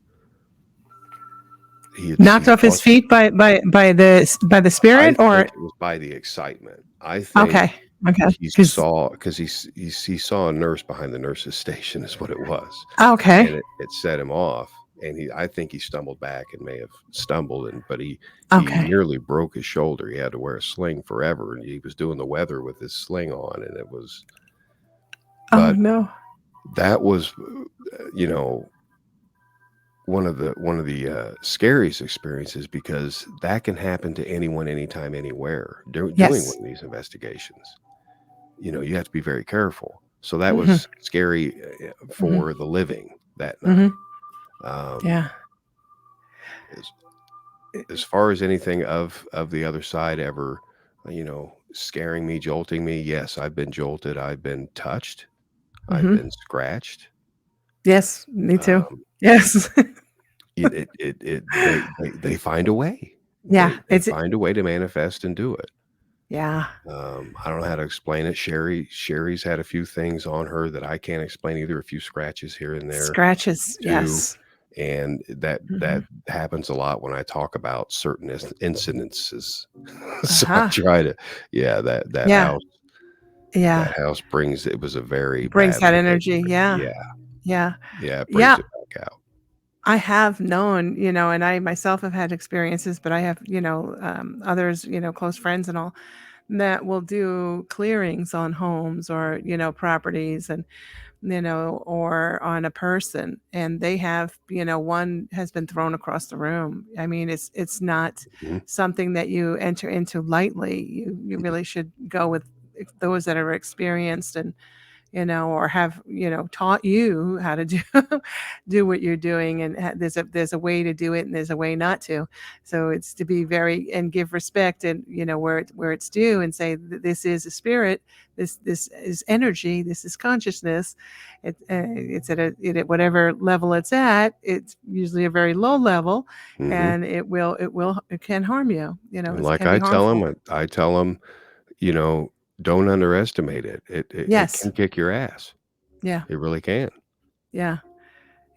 Knocked off his feet by the spirit, I or think it was by the excitement. I think okay. he saw, because he saw a nurse behind the nurse's station is what it was. Okay. And it set him off. And I think he stumbled back and may have stumbled, but he nearly broke his shoulder. He had to wear a sling forever, and he was doing the weather with his sling on, and it was. Oh no! That was, one of the scariest experiences, because that can happen to anyone, anytime, anywhere. Doing one of these investigations, you have to be very careful. So that was scary for the living that night. Yeah. As far as anything of the other side ever, scaring me, jolting me, yes, I've been jolted, I've been touched, I've been scratched. Yes, me too. Yes. They find a way. Yeah, they find a way to manifest and do it. Yeah. I don't know how to explain it. Sherry's had a few things on her that I can't explain either. A few scratches here and there. Scratches, too. Yes. And that happens a lot when I talk about certain incidences. So I try to, that house. Yeah. That house brings that energy. Yeah. Yeah. Yeah. It brings it back out. I have known, and I myself have had experiences, but I have, others, close friends and all, that will do clearings on homes or, properties, and, or on a person, and they have, one has been thrown across the room. I mean, it's not something that you enter into lightly. You really should go with those that are experienced and, or have, taught you how to do what you're doing. And there's a way to do it, and there's a way not to. So it's to be and give respect, and, where it's due, and say this is a spirit. This is energy. This is consciousness. It's at whatever level it's at. It's usually a very low level, and it can harm you. Like I tell them, don't underestimate it. It Yes. can kick your ass. Yeah. It really can. Yeah.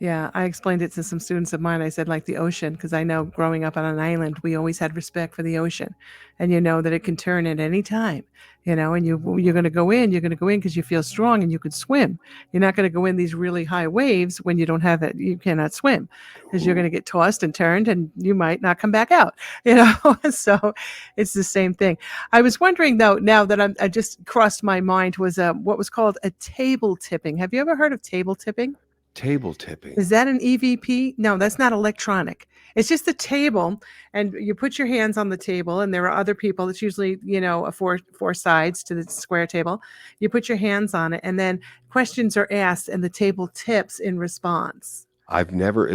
Yeah, I explained it to some students of mine. I said, like the ocean, because I know growing up on an island, we always had respect for the ocean, and you know that it can turn at any time. And you're going to go in. You're going to go in because you feel strong and you could swim. You're not going to go in these really high waves when you don't have it. You cannot swim because you're going to get tossed and turned, and you might not come back out. So it's the same thing. I was wondering though, now that I just crossed my mind was what was called a table tipping. Have you ever heard of table tipping? Table tipping. Is that an EVP? No, that's not electronic. It's just a table, and you put your hands on the table, and there are other people. It's usually, a four sides to the square table. You put your hands on it, and then questions are asked, and the table tips in response. I've never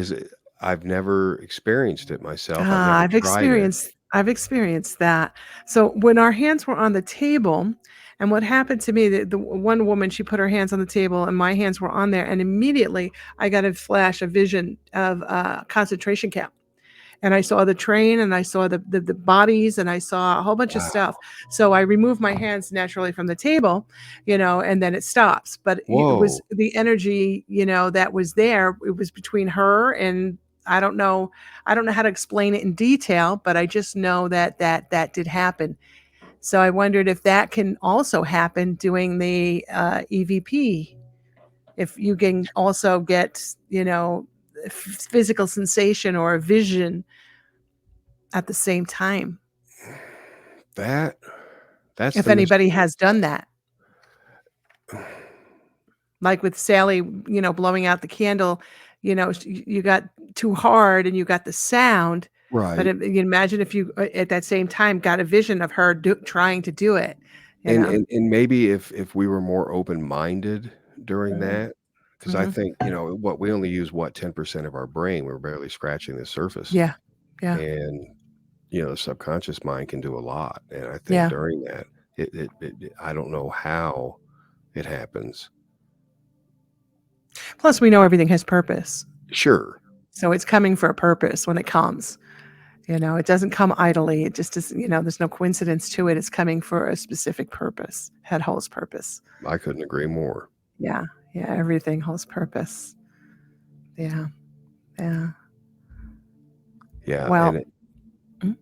experienced it myself. I've Ah, never tried it. I've experienced that. So when our hands were on the table, and what happened to me, the one woman, she put her hands on the table and my hands were on there, and immediately I got a vision of a concentration camp. And I saw the train, and I saw the bodies, and I saw a whole bunch of Wow. stuff. So I removed my hands naturally from the table, and then it stops. But it was Whoa. the energy, that was there. It was between her and I don't know. I don't know how to explain it in detail, but I just know that did happen. So I wondered if that can also happen doing the EVP. If you can also get, physical sensation or a vision at the same time. That's If the anybody mystery. has done that, like with Sally, blowing out the candle, you got too hard and you got the sound. But Right. you imagine if you at that same time got a vision of her trying to do it, you And know. and and maybe if we were more open-minded during Mhm. that, because I Mhm. think, what we only use, 10% of our brain, we're barely scratching the surface, Yeah. Yeah. and, the subconscious mind can do a lot, and I think Yeah. during that, I don't know how it happens. Plus, we know everything has purpose. Sure. So it's coming for a purpose when it comes. It doesn't come idly. It just is, there's no coincidence to it. It's coming for a specific purpose. It holds purpose. I couldn't agree more. Yeah. Yeah. Everything holds purpose. Yeah. Yeah. Yeah, and Well, mm,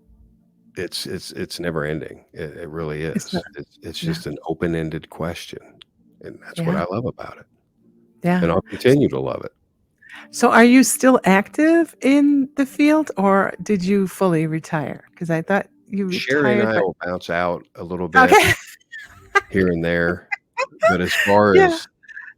it's never ending. It really it's is. not. It's Yeah. just an open-ended question, and that's what Yeah. I love about it, Yeah. and I'll continue to love it. So are you still active in the field, or did you fully retire? Because I thought you Sherry and retired, I but will bounce out a little bit okay. here and there, but as far Yeah. as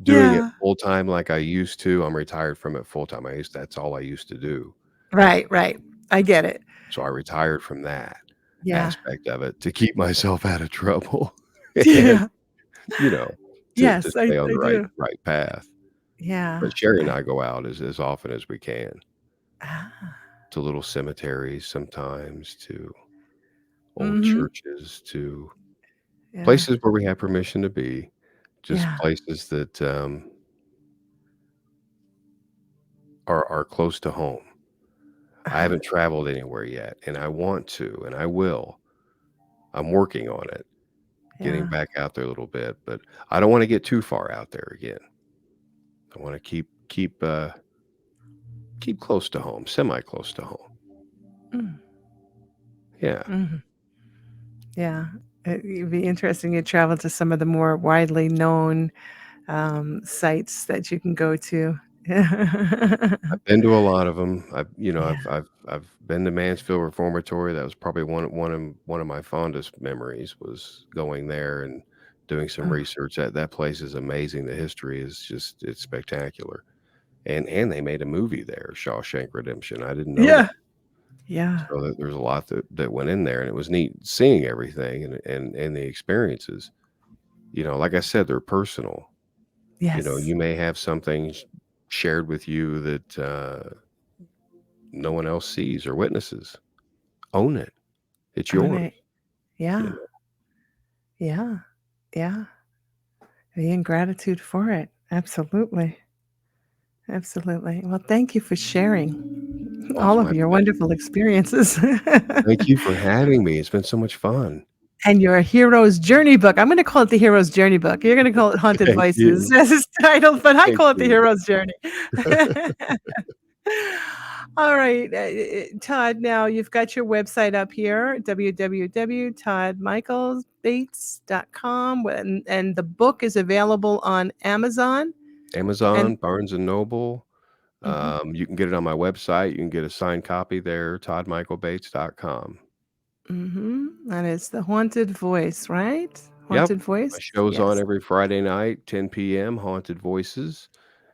doing it Yeah. full time like I used to, I'm retired from it full time. That's all I used to do. Right. Right. I get it. So I retired from that Yeah. aspect of it to keep myself out of trouble and, Yeah. you know, to Yes, stay on I the do. right path. Yeah. But Sherry and I go out as often as we can Ah. to little cemeteries sometimes, to old Mhm. churches, to Yeah. places where we have permission to be, just Yeah. places that, are close to home. I Uh-huh. haven't traveled anywhere yet, and I want to, and I will. I'm working on it, getting Yeah. back out there a little bit, but I don't wanna get too far out there again. I wanna keep close to home, semi close to home. Mm. Yeah. Mhm. Yeah. It'd be interesting to travel to some of the more widely known, sites that you can go to. I've been to a lot of them. Yeah. I've been to Mansfield Reformatory. That was probably one of my fondest memories, was going there and doing some Oh, research. That place is amazing. The history is just, it's spectacular. And they made a movie there, Shawshank Redemption. I didn't know that. yeah. Yeah. So there's a lot that went in there, and it was neat seeing everything and the experiences. Like I said, they're personal. Yes. You may have something shared with you that no one else sees or witnesses. Own it. It's On yours. it. You Yeah. know, Yeah. Yeah. Be in gratitude for it. Absolutely. Absolutely. Well, thank you for sharing oh, it's all my of your pleasure. wonderful experiences. Thank you for having me. It's been so much fun. And your hero's journey book. I'm going to call it the hero's journey book. You're going to call it Haunted Thank Voices you. as its title, but I Thank call it the you. hero's journey. All right, Todd, now you've got your website up here, www.toddmichaelsbates.com, and the book is available on Amazon. Amazon, And Barnes and Noble. Mhm. You can get it on my website. You can get a signed copy there, toddmichaelbates.com. And it's The Haunted Voice, right? Yep. Haunted My Voice? show's on Yes. every Friday night, 10 p.m., Haunted Voices.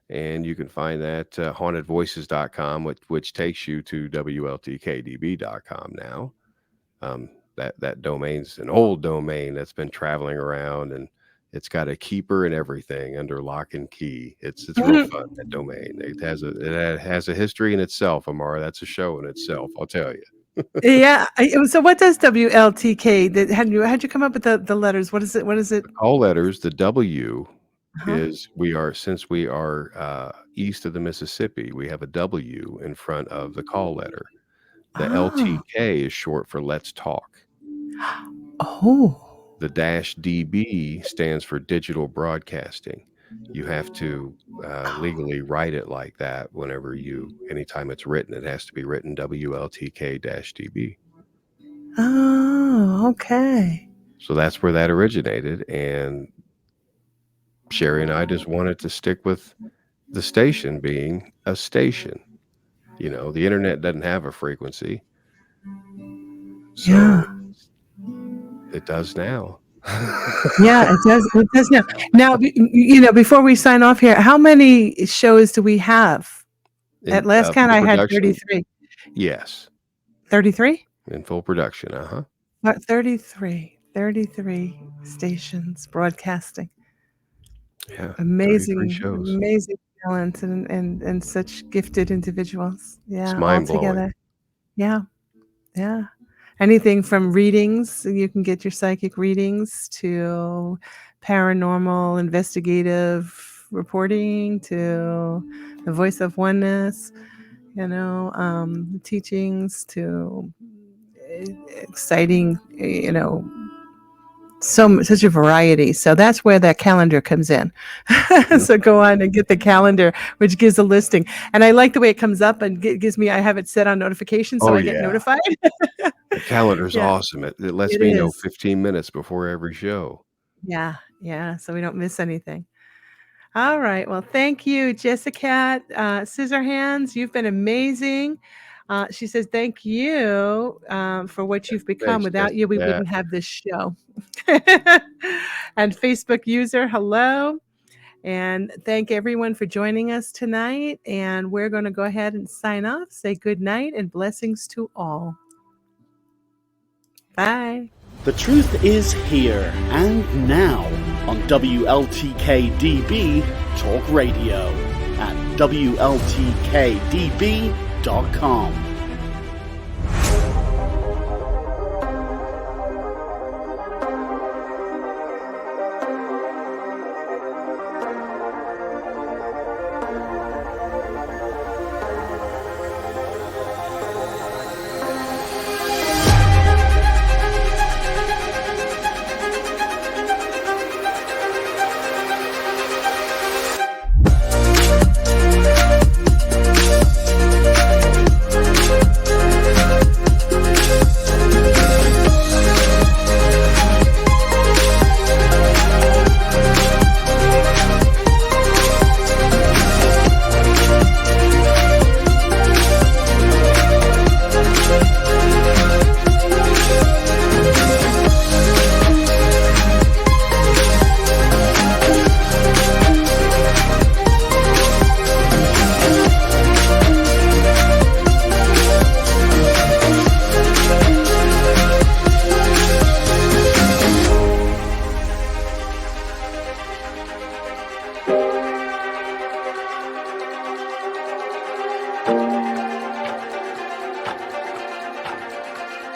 And you can find that hauntedvoices.com, which takes you to WLTK-DB.com now. That domain's an old domain that's been traveling around, and it's got a keeper and everything under lock and key. It's real fun, that domain. It has a history in itself, Aumara. That's a show in itself, I'll tell you. Yeah. So what does WLTK? How'd you come up with the letters? What is it? What is it? The call letters, the W Uh-huh. is since we are east of the Mississippi, we have a W in front of the call letter. The Oh. LTK is short for Let's Talk. Oh. The -DB stands for digital broadcasting. You have to legally write it like that anytime it's written. It has to be written WLTK-DB. Oh, okay. So that's where that originated. And Sherry and I just wanted to stick with the station being a station. The internet doesn't have a frequency. So Yeah. it does now. Yeah, it does. It does now. Now, before we sign off here, how many shows do we have? At last count, Full I had production? 33. Yes. 33? In full production. 33 stations broadcasting. Yeah. 33 Amazing, shows. amazing talent and such gifted individuals. It's Yeah, all mind-blowing. together. Yeah, yeah. Anything from readings, you can get your psychic readings, to paranormal investigative reporting, to the Voice of Oneness, teachings, to exciting, such a variety. So that's where that calendar comes in. So go on and get the calendar, which gives a listing. And I like the way it comes up and gives me, I have it set on notifications, so Oh, I get yeah. notified. The calendar's Yeah, awesome. It lets it me know is. 15 minutes before every show. Yeah, yeah. So we don't miss anything. All right. Well, thank you, Jessica. Scissorhands, you've been amazing. She says, thank you for what you've become. Thanks, Without you, we Jessica. wouldn't have this show. And Facebook user, hello. And thank everyone for joining us tonight. And we're going to go ahead and sign off. Say good night and blessings to all. Bye. The truth is here and now on WLTK-DB Talk Radio at WLTK-DB.com.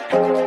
Thank you.